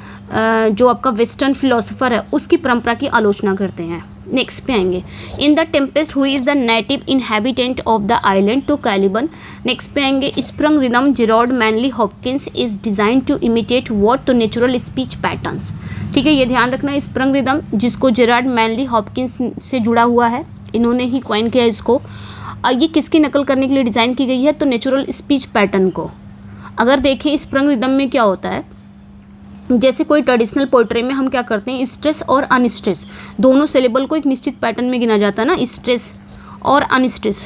Speaker 1: जो आपका वेस्टर्न फिलोसोफर है उसकी परंपरा की आलोचना करते हैं। नेक्स्ट पे आएंगे, in the Tempest who is the native inhabitant of the island to Caliban. Next पे आएंगे, sprung rhythm Gerard Manley Hopkins is design to imitate what to natural speech patterns. ठीक है, ये ध्यान रखना, स्प्रंग रिदम जिसको जेरार्ड मैनली हॉपकिंस से जुड़ा हुआ है, इन्होंने ही कॉइन किया इसको। ये किसकी नकल करने के लिए डिज़ाइन की गई है, तो नेचुरल स्पीच पैटर्न को। अगर देखें स्प्रंग रिदम में क्या होता है, जैसे कोई ट्रेडिशनल पोइट्री में हम क्या करते हैं, स्ट्रेस और अनस्ट्रेस दोनों सिलेबल को एक निश्चित पैटर्न में गिना जाता है ना, स्ट्रेस और अनस्ट्रेस,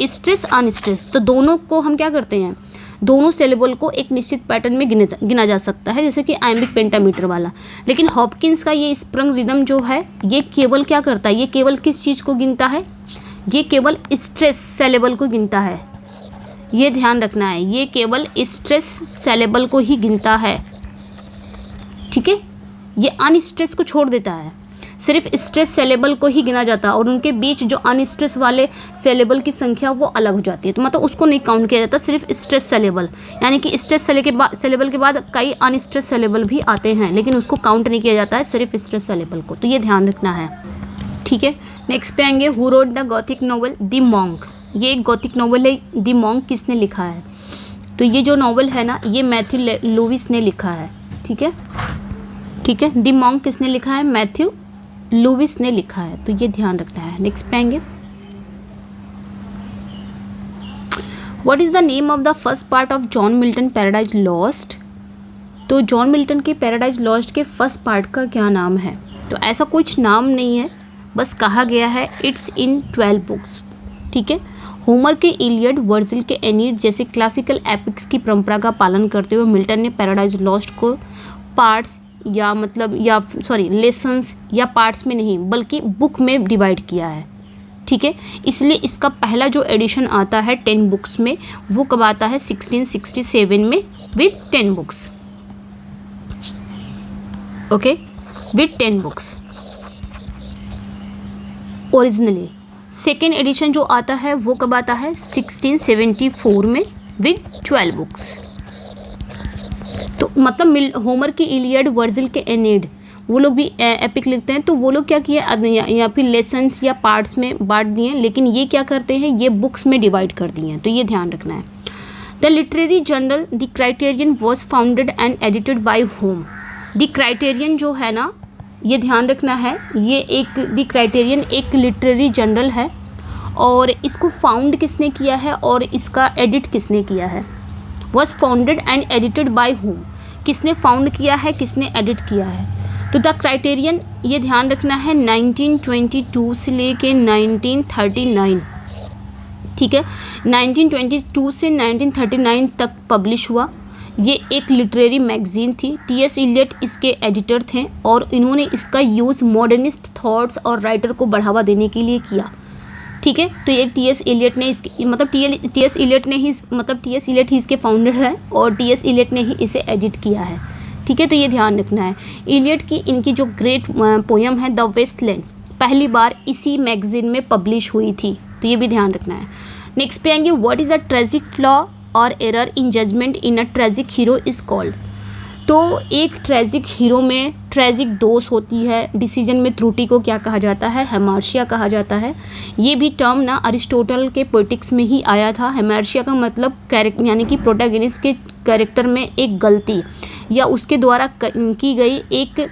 Speaker 1: स्ट्रेस अनस्ट्रेस, तो दोनों को हम क्या करते हैं, दोनों सिलेबल को एक निश्चित पैटर्न में गिना जा सकता है, जैसे कि आयम्बिक पेंटामीटर वाला। लेकिन हॉपकिंस का ये स्प्रंग रिदम जो है ये केवल क्या करता है, ये केवल किस चीज़ को गिनता है, ये केवल स्ट्रेस सिलेबल को गिनता है। ये ध्यान रखना है, ये केवल स्ट्रेस सिलेबल को ही गिनता है। ठीक है, ये अनस्ट्रेस को छोड़ देता है, सिर्फ स्ट्रेस सिलेबल को ही गिना जाता है और उनके बीच जो अनस्ट्रेस वाले सिलेबल की संख्या वो अलग हो जाती है। तो मतलब उसको नहीं काउंट किया जाता, सिर्फ स्ट्रेस सिलेबल, यानी कि स्ट्रेस सिलेबल के बाद कई अनस्ट्रेस सिलेबल भी आते हैं लेकिन उसको काउंट नहीं किया जाता है, सिर्फ स्ट्रेस सिलेबल को। तो ये ध्यान रखना है। ठीक है, नेक्स्ट पे आएंगे, who wrote the Gothic novel the monk. ये एक गॉथिक नॉवल है, द मॉन्क किसने लिखा है, तो ये जो नॉवल है ना ये मैथ्यू लुविस ने लिखा है। ठीक है, ठीक है, द मॉन्क किसने लिखा है, मैथ्यू लुविस ने लिखा है, तो ये ध्यान रखना है। नेक्स्ट पे आएंगे, what is the name of the first part of John Milton paradise lost. तो जॉन मिल्टन के पैराडाइज लॉस्ट के फर्स्ट पार्ट का क्या नाम है, तो ऐसा कुछ नाम नहीं है, बस कहा गया है इट्स इन 12 बुक्स। ठीक है, होमर के इलियड, वर्जिल के एनीड जैसे क्लासिकल एपिक्स की परंपरा का पालन करते हुए मिल्टन ने पैराडाइज लॉस्ट को पार्ट्स लेसन्स या पार्ट्स में नहीं बल्कि बुक में डिवाइड किया है। ठीक है, इसलिए इसका पहला जो एडिशन आता है 10 बुक्स में वो कब आता है, 1667 में with 10 books. Okay, with 10 books originally. Second edition जो आता है वो कब आता है, 1674 में विद 12 बुक्स। तो मतलब होमर की इलियड, वर्जिल के एनीड वो लोग भी एपिक लिखते हैं, तो वो लोग क्या किया या फिर लेसन्स या पार्ट्स में बांट दिए, लेकिन ये क्या करते हैं, ये बुक्स में डिवाइड कर दिए हैं। तो ये ध्यान रखना है। The literary journal the criterion was founded and edited by home. The criterion जो है ना, ये ध्यान रखना है, ये एक द क्राइटेरियन एक लिटरेरी जर्नल है और इसको फाउंड किसने किया है और इसका एडिट किसने किया है। Was founded and edited by whom, किसने फाउंड किया है, किसने एडिट किया है। तो द क्राइटेरियन ये ध्यान रखना है 1922 से लेके 1939, ठीक है, 1922 से 1939 तक पब्लिश हुआ। ये एक लिटरेरी मैगज़ीन थी। टी.एस. इलियट इसके एडिटर थे और इन्होंने इसका यूज़ मॉडर्निस्ट थॉट्स और राइटर को बढ़ावा देने के लिए किया, ठीक है। तो ये टी.एस. इलियट ने इसकी मतलब टी.एस. इलियट ने ही टी.एस. इलियट ही इसके फाउंडर है और टी.एस. इलियट ने ही इसे एडिट किया है, ठीक है। तो ये ध्यान रखना है। इलियट की इनकी जो ग्रेट पोयम है द वेस्टलैंड पहली बार इसी मैगज़ीन में पब्लिश हुई थी, तो ये भी ध्यान रखना है। नेक्स्ट पे आएंगे what is a tragic flaw or error in judgement in a tragic hero is called. तो एक ट्रेजिक हीरो में ट्रेजिक दोष होती है, डिसीजन में त्रुटि को क्या कहा जाता है, हेमार्शिया कहा जाता है। ये भी टर्म ना अरिस्टोटल के पोएटिक्स में ही आया था। हेमार्शिया का मतलब कैरेक्टर यानी कि प्रोटैगनिस्ट के कैरेक्टर में एक गलती या उसके द्वारा की गई एक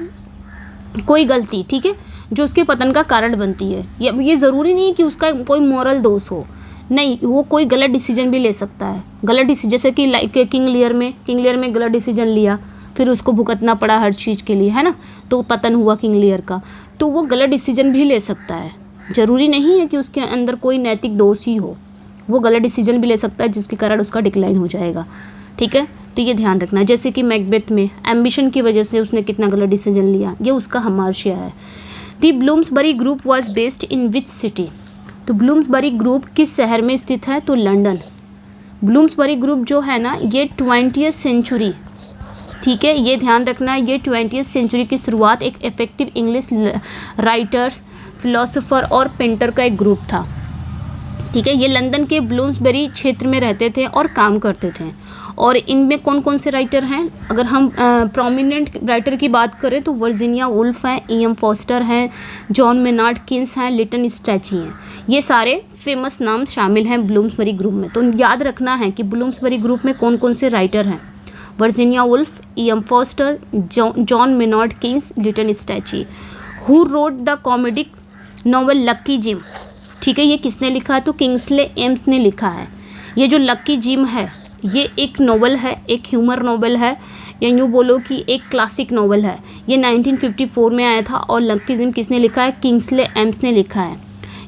Speaker 1: कोई गलती, ठीक है, जो उसके पतन का कारण बनती है। ये ज़रूरी नहीं कि उसका कोई मोरल दोष हो, नहीं, वो कोई गलत डिसीजन भी ले सकता है। गलत डिसीजन जैसे कि लाइक किंग लियर में गलत डिसीजन लिया, फिर उसको भुगतना पड़ा हर चीज़ के लिए, है ना, तो पतन हुआ किंग लियर का। तो वो गलत डिसीजन भी ले सकता है, ज़रूरी नहीं है कि उसके अंदर कोई नैतिक दोष ही हो, वो गलत डिसीजन भी ले सकता है जिसके कारण उसका डिक्लाइन हो जाएगा, ठीक है। तो ये ध्यान रखना है। जैसे कि मैकबेथ में एम्बिशन की वजह से उसने कितना गलत डिसीजन लिया, ये उसका हेमार्शिया है। The Bloomsbury group was based in which city. तो ब्लूम्सबरी ग्रुप किस शहर में स्थित है, तो लंदन। ब्लूम्सबरी ग्रुप जो है ना ये 20वीं सेंचुरी, ठीक है, ये ध्यान रखना है, ये 20वीं सेंचुरी की शुरुआत एक इफेक्टिव इंग्लिश राइटर्स, फिलोसोफर और पेंटर का एक ग्रुप था, ठीक है। ये लंदन के ब्लूम्सबरी क्षेत्र में रहते थे और काम करते थे। और इनमें कौन कौन से राइटर हैं, अगर हम प्रोमिनेंट राइटर की बात करें तो वर्जीनिया वुल्फ हैं, E.M. फॉस्टर हैं, जॉन मेनार्ड किन्स हैं, लिटन स्ट्रैची हैं। ये सारे फेमस नाम शामिल हैं ब्लूम्सबरी ग्रुप में। तो याद रखना है कि ब्लूम्सबरी ग्रुप में कौन कौन से राइटर हैं, Virginia Woolf, E.M. Forster, John Maynard Keynes, Lytton Strachey. Who wrote the comedic novel Lucky Jim, ठीक है, ये किसने लिखा है, तो किंग्सले एम्स ने लिखा है। ये जो लक्की जिम है ये एक नॉवल है, एक ह्यूमर नॉवल है, या यूँ बोलो कि एक क्लासिक नॉवल है। ये 1954 में आया था और लक्की जिम किसने लिखा है, किंग्सले एम्स ने लिखा है।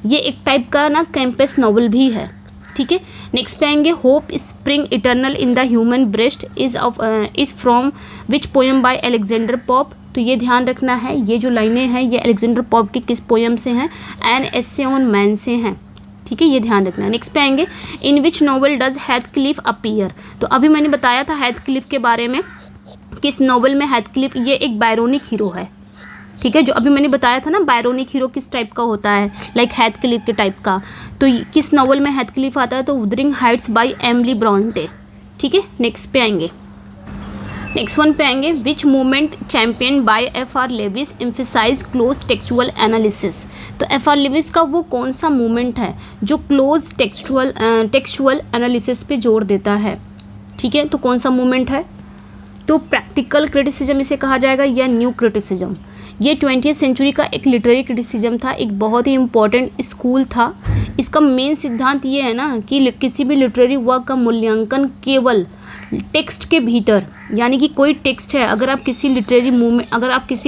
Speaker 1: ये एक टाइप का ना कैंपस नॉवल भी है, ठीक है। नेक्स्ट पे आएंगे hope spring eternal in the human breast is from which poem by Alexander Pope. तो ये ध्यान रखना है, ये जो लाइनें हैं ये अलेक्जेंडर पॉप की किस पोएम से हैं, एन एसे ऑन मैन से हैं, ठीक है, ये ध्यान रखना है। नेक्स्ट पे आएंगे इन विच नॉवल डज हेथक्लिफ अपीयर। तो अभी मैंने बताया था हेथक्लिफ के बारे में, किस नॉवल में हेथक्लिफ, ये एक बायरोनिक हीरो है, ठीक है, जो अभी मैंने बताया था ना बायरोनिक हीरो किस टाइप का होता है, लाइक हेथक्लिफ के टाइप का। तो किस नॉवल में हेथक्लिफ आता है, तो Wuthering Heights by Emily Bronte, ठीक है। नेक्स्ट पे आएंगे, नेक्स्ट वन पे आएंगे which movement champion by F.R. Leavis emphasize close textual analysis. तो F.R. लेविस का वो कौन सा मूवमेंट है जो क्लोज टेक्सचुअल एनालिसिस पे जोर देता है, ठीक है। तो कौन सा मूवमेंट है, तो प्रैक्टिकल क्रिटिसिज्म इसे कहा जाएगा या न्यू क्रिटिसिज्म। ये 20वीं सेंचुरी का एक लिटरेरी क्रिटिसिज्म था, एक बहुत ही इम्पोर्टेंट स्कूल था। इसका मेन सिद्धांत ये है ना कि किसी भी लिटरेरी वर्क का मूल्यांकन केवल टेक्स्ट के भीतर, यानी कि कोई टेक्स्ट है, अगर आप किसी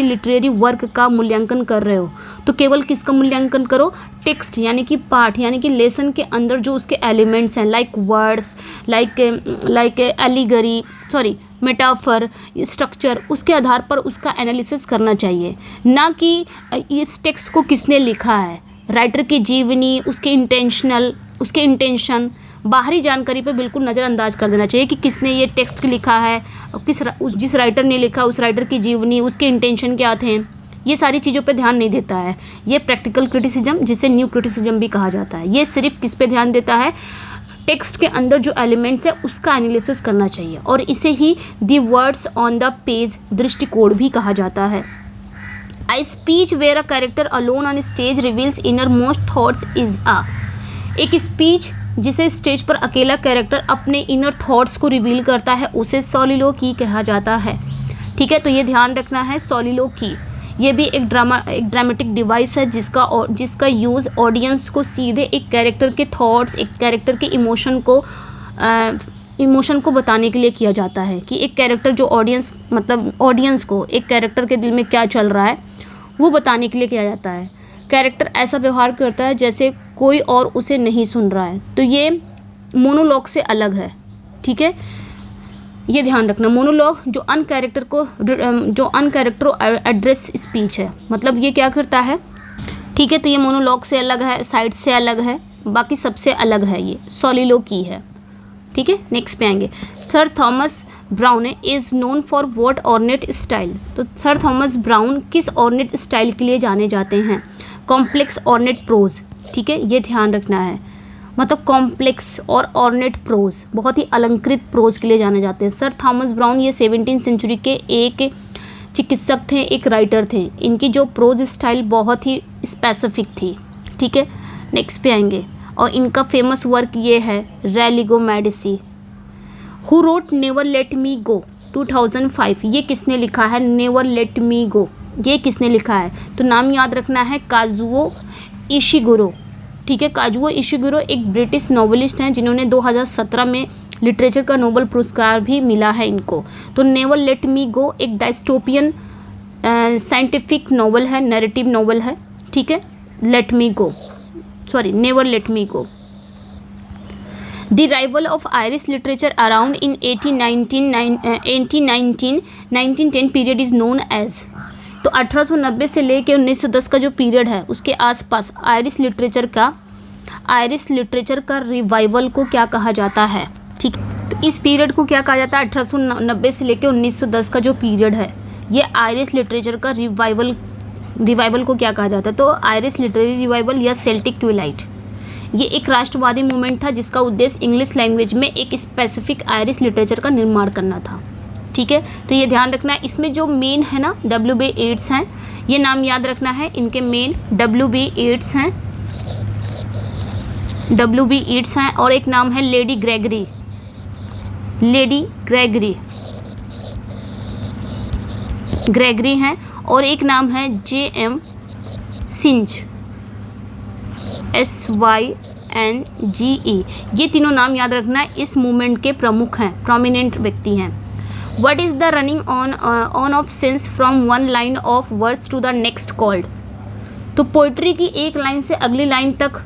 Speaker 1: लिटरेरी वर्क का मूल्यांकन कर रहे हो तो केवल किसका मूल्यांकन करो, टेक्स्ट यानी कि पाठ, यानी कि लेसन के अंदर जो उसके एलिमेंट्स हैं, like words, like allegory, metaphor, structure, उसके आधार पर उसका एनालिसिस करना चाहिए, ना कि इस टेक्स्ट को किसने लिखा है, राइटर की जीवनी, उसके इंटेंशन, बाहरी जानकारी पे बिल्कुल नज़रअंदाज कर देना चाहिए कि किसने ये टेक्स्ट लिखा है, जिस राइटर ने लिखा उस राइटर की जीवनी, उसके इंटेंशन क्या थे, ये सारी चीज़ों पे ध्यान नहीं देता है। ये प्रैक्टिकल क्रिटिसिज्म, जिसे न्यू क्रिटिसिज्म भी कहा जाता है, ये सिर्फ किस पे ध्यान देता है, टेक्स्ट के अंदर जो एलिमेंट्स है उसका एनालिसिस करना चाहिए, और इसे ही the words on the page दृष्टिकोण भी कहा जाता है। A speech where a character alone on stage reveals innermost thoughts is एक स्पीच जिसे स्टेज पर अकेला कैरेक्टर अपने इनर थॉट्स को रिवील करता है उसे सोलिलोकी कहा जाता है, ठीक है। तो ये ध्यान रखना है, सोलिलोकी ये भी एक ड्रामेटिक डिवाइस है जिसका यूज़ ऑडियंस को सीधे एक कैरेक्टर के थॉट्स, एक कैरेक्टर के इमोशन को बताने के लिए किया जाता है कि एक कैरेक्टर जो ऑडियंस को एक कैरेक्टर के दिल में क्या चल रहा है वो बताने के लिए किया जाता है। कैरेक्टर ऐसा व्यवहार करता है जैसे कोई और उसे नहीं सुन रहा है, तो ये मोनोलॉग से अलग है। ठीक है, ये ध्यान रखना। मोनोलॉग जो अन कैरेक्टर एड्रेस स्पीच है, मतलब ये क्या करता है। ठीक है, तो ये मोनोलॉग से अलग है, साइड से अलग है, बाकी सबसे अलग है, ये सोलिलोकी है। ठीक है, नेक्स्ट पे आएंगे। Sir Thomas Browne is known for what ornate style. तो सर थॉमस ब्राउन किस ऑर्नेट स्टाइल के लिए जाने जाते हैं? Complex ornate prose. ठीक है, ये ध्यान रखना है, मतलब कॉम्प्लेक्स और ऑर्नेट प्रोज, बहुत ही अलंकृत प्रोज के लिए जाने जाते हैं। सर थॉमस ब्राउन ये 17वीं सेंचुरी के एक चिकित्सक थे, एक राइटर थे। इनकी जो प्रोज स्टाइल बहुत ही स्पेसिफिक थी। ठीक है, नेक्स्ट पे आएंगे। और इनका फेमस वर्क ये है Religio Medici. Who wrote never let me go 2005। ये किसने लिखा है? नेवर लेट मी गो, ये किसने लिखा है? तो नाम याद रखना है, काजुओ इशिगुरो। ठीक है, काजुओ इशिगुरो एक ब्रिटिश नॉवेलिस्ट हैं जिन्होंने 2017 में लिटरेचर का नोबेल पुरस्कार भी मिला है इनको। तो नेवर लेट मी गो एक डायस्टोपियन साइंटिफिक नॉवल है, नैरेटिव नॉवल है। ठीक है, never let me go. The revival of Irish literature around in 1910 period is known as. तो 1890 से लेकर 1910 का जो पीरियड है उसके आसपास आयरिश लिटरेचर का रिवाइवल को क्या कहा जाता है? ठीक है, तो इस पीरियड को क्या कहा जाता है? 1890 से लेकर 1910 का जो पीरियड है, ये आयरिश लिटरेचर का रिवाइवल को क्या कहा जाता है? तो आयरिश लिटरेरी रिवाइवल या सेल्टिक ट्विलाइट, ये एक राष्ट्रवादी मूवमेंट था जिसका उद्देश्य इंग्लिश लैंग्वेज में एक स्पेसिफिक आयरिश लिटरेचर का निर्माण करना था। ठीक है, तो ये ध्यान रखना है। इसमें जो मेन है ना W.B. येट्स हैं, ये नाम याद रखना है, इनके मेन W.B. येट्स हैं और एक नाम है लेडी ग्रेगरी हैं और एक नाम है J.M. Synge SYNGE। ये तीनों नाम याद रखना है, इस मूवमेंट के प्रमुख हैं, प्रोमिनेंट व्यक्ति हैं। What is the running on of sense from one line of words to the next called? तो पोइट्री की एक लाइन से अगली लाइन तक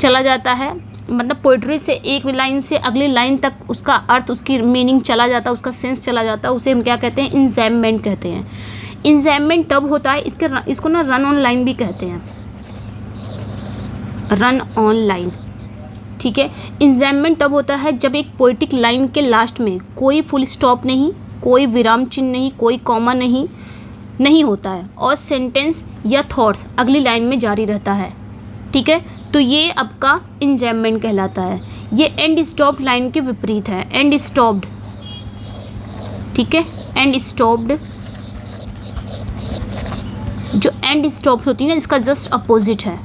Speaker 1: चला जाता है, मतलब पोइट्री से एक लाइन से अगली लाइन तक उसका अर्थ, उसकी मीनिंग चला जाता है, उसका सेंस चला जाता है, उसे हम क्या कहते हैं? इंजैममेंट कहते हैं। इंजैममेंट तब होता है, इसको ना रन ऑन लाइन भी कहते हैं, रन ऑन लाइन। ठीक है, इंजैममेंट तब होता है जब एक पोइटिक लाइन के लास्ट में कोई फुल स्टॉप नहीं, कोई विराम चिन्ह नहीं, कोई कॉमा नहीं होता है और सेंटेंस या थॉट्स अगली लाइन में जारी रहता है। ठीक है, तो ये आपका इंजैममेंट कहलाता है। ये एंड स्टॉप्ड लाइन के विपरीत है, एंड स्टॉप्ड। ठीक है, एंड स्टॉप्ड, जो एंड स्टॉप्ड होती है ना, इसका जस्ट अपोजिट है।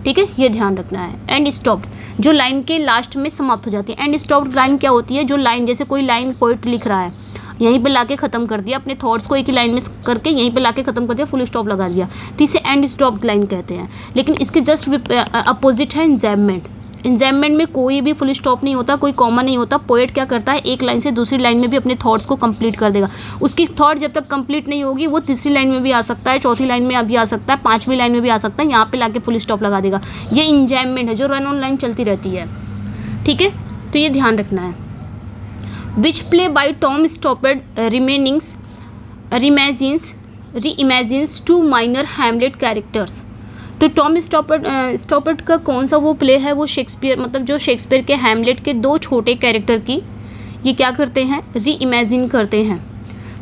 Speaker 1: ठीक है, ये ध्यान रखना है। एंड स्टॉप्ड जो लाइन के लास्ट में समाप्त हो जाती है। एंड स्टॉप्ड लाइन क्या होती है? जो लाइन, जैसे कोई लाइन पोइट लिख रहा है, यहीं पे लाके ख़त्म कर दिया, अपने थॉट्स को एक ही लाइन में करके यहीं पे लाके ख़त्म कर दिया, फुल स्टॉप लगा दिया, तो इसे एंड स्टॉप्ड लाइन कहते हैं। लेकिन इसके जस्ट अपोजिट है इंजैममेंट। इंजैममेंट में कोई भी फुल स्टॉप नहीं होता, कोई कॉमा नहीं होता। पोएट क्या करता है? एक लाइन से दूसरी लाइन में भी अपने थॉट्स को कंप्लीट कर देगा। उसकी थॉट जब तक कंप्लीट नहीं होगी, वो तीसरी लाइन में भी आ सकता है, चौथी लाइन में भी आ सकता है, पांचवी लाइन में भी आ सकता है, यहाँ पे लाके फुल स्टॉप लगा देगा। ये इंजैममेंट है, जो रन ऑन लाइन चलती रहती है। ठीक है, तो ये ध्यान रखना है। Which play by Tom Stoppard reimagines two minor Hamlet characters. तो टॉम स्टॉपर्ड का कौन सा वो प्ले है? वो शेक्सपियर, मतलब जो शेक्सपियर के हैमलेट के दो छोटे कैरेक्टर की ये क्या करते हैं? रीइमेजिन करते हैं।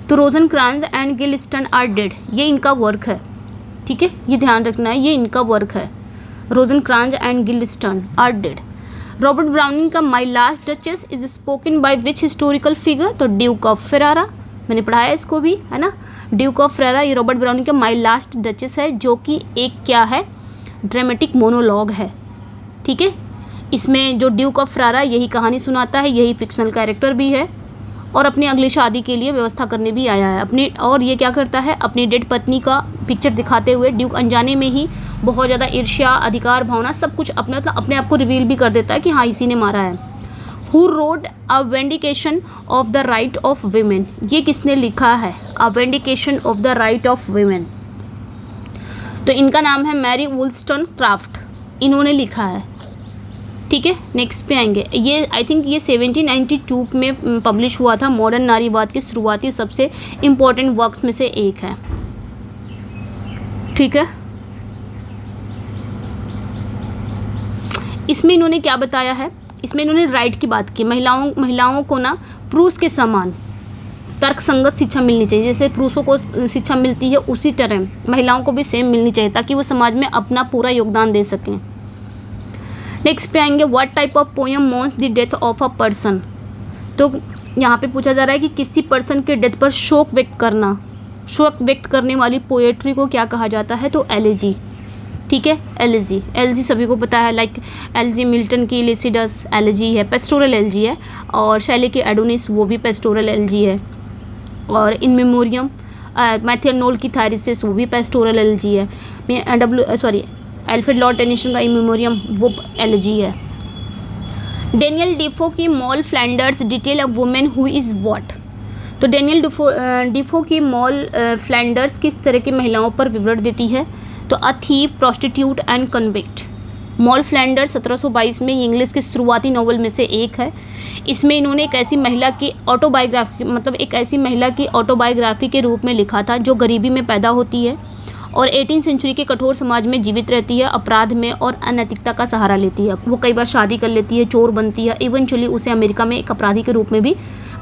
Speaker 1: तो रोजनक्रांज एंड गिल्डस्टन आर डेड, ये इनका वर्क है। ठीक है, ये ध्यान रखना है, ये इनका वर्क है। Rosencrantz and Guildenstern are dead. Robert Browning का my last duchess is spoken by which historical figure? तो ड्यूक ऑफ फेरारा, मैंने पढ़ाया इसको भी, है ना। ड्यूक ऑफ फेरारा ये रॉबर्ट ब्राउनिंग का माई लास्ट डचेस है, जो कि एक क्या है? ड्रामेटिक मोनोलॉग है। ठीक है, इसमें जो ड्यूक ऑफ फेरारा यही कहानी सुनाता है, यही फिक्शनल कैरेक्टर भी है और अपनी अगली शादी के लिए व्यवस्था करने भी आया है अपनी। और ये क्या करता है, अपनी डेड पत्नी का पिक्चर दिखाते हुए ड्यूक अनजाने में ही बहुत ज़्यादा ईर्ष्या, अधिकार भावना सब कुछ अपने मतलब अपने आप को रिवील भी कर देता है कि हाँ इसी ने मारा है। Who wrote a vindication of the right of women, ये किसने लिखा है, a vindication of the right of women. तो इनका नाम है मैरी वुllstonecraft, इन्होंने लिखा है। ठीक है, नेक्स्ट पे आएंगे। ये आई थिंक ये 1792 में पब्लिश हुआ था। मॉडर्न नारीवाद के शुरुआती सबसे इम्पोर्टेंट वर्क्स में से एक है। ठीक है, इसमें इन्होंने क्या बताया है, इसमें इन्होंने राइट की बात की, महिलाओं को ना पुरुष के समान तर्क संगत शिक्षा मिलनी चाहिए। जैसे पुरुषों को शिक्षा मिलती है उसी तरह महिलाओं को भी सेम मिलनी चाहिए, ताकि वो समाज में अपना पूरा योगदान दे सकें। नेक्स्ट पे आएंगे, what type of poem mourns the death of a person. तो यहाँ पे पूछा जा रहा है कि किसी पर्सन के डेथ पर शोक व्यक्त करने वाली पोएट्री को क्या कहा जाता है, तो एलेजी। ठीक है, एलेजी सभी को पता है, लाइक एलेजी मिल्टन की लिसिडस एलेजी है, पेस्टोरल एलेजी है, और शैली की एडोनिस वो भी पेस्टोरल एलेजी है, और इन मेमोरियम मैथियन नोल की थायरिसिस वो भी पेस्टोरल एलेजी है, एल्फ्रेड लॉर्ड टेनिसन का इन मेमोरियम वो एलेजी है। डेनियल डिफो की mall Flanders detail a women who is what. तो डेनियल डिफो की मॉल फ्लैंडर्स किस तरह की महिलाओं पर विवरण देती है, तो a thief, prostitute and convict. Mall Flanders 1722 में इंग्लिश के शुरुआती नॉवल में से एक है। इसमें इन्होंने एक ऐसी महिला की ऑटोबायोग्राफी के रूप में लिखा था जो गरीबी में पैदा होती है और 18वीं सेंचुरी के कठोर समाज में जीवित रहती है, अपराध में और अनैतिकता का सहारा लेती है। वो कई बार शादी कर लेती है, चोर बनती है, इवेंचुअली उसे अमेरिका में एक अपराधी के रूप में भी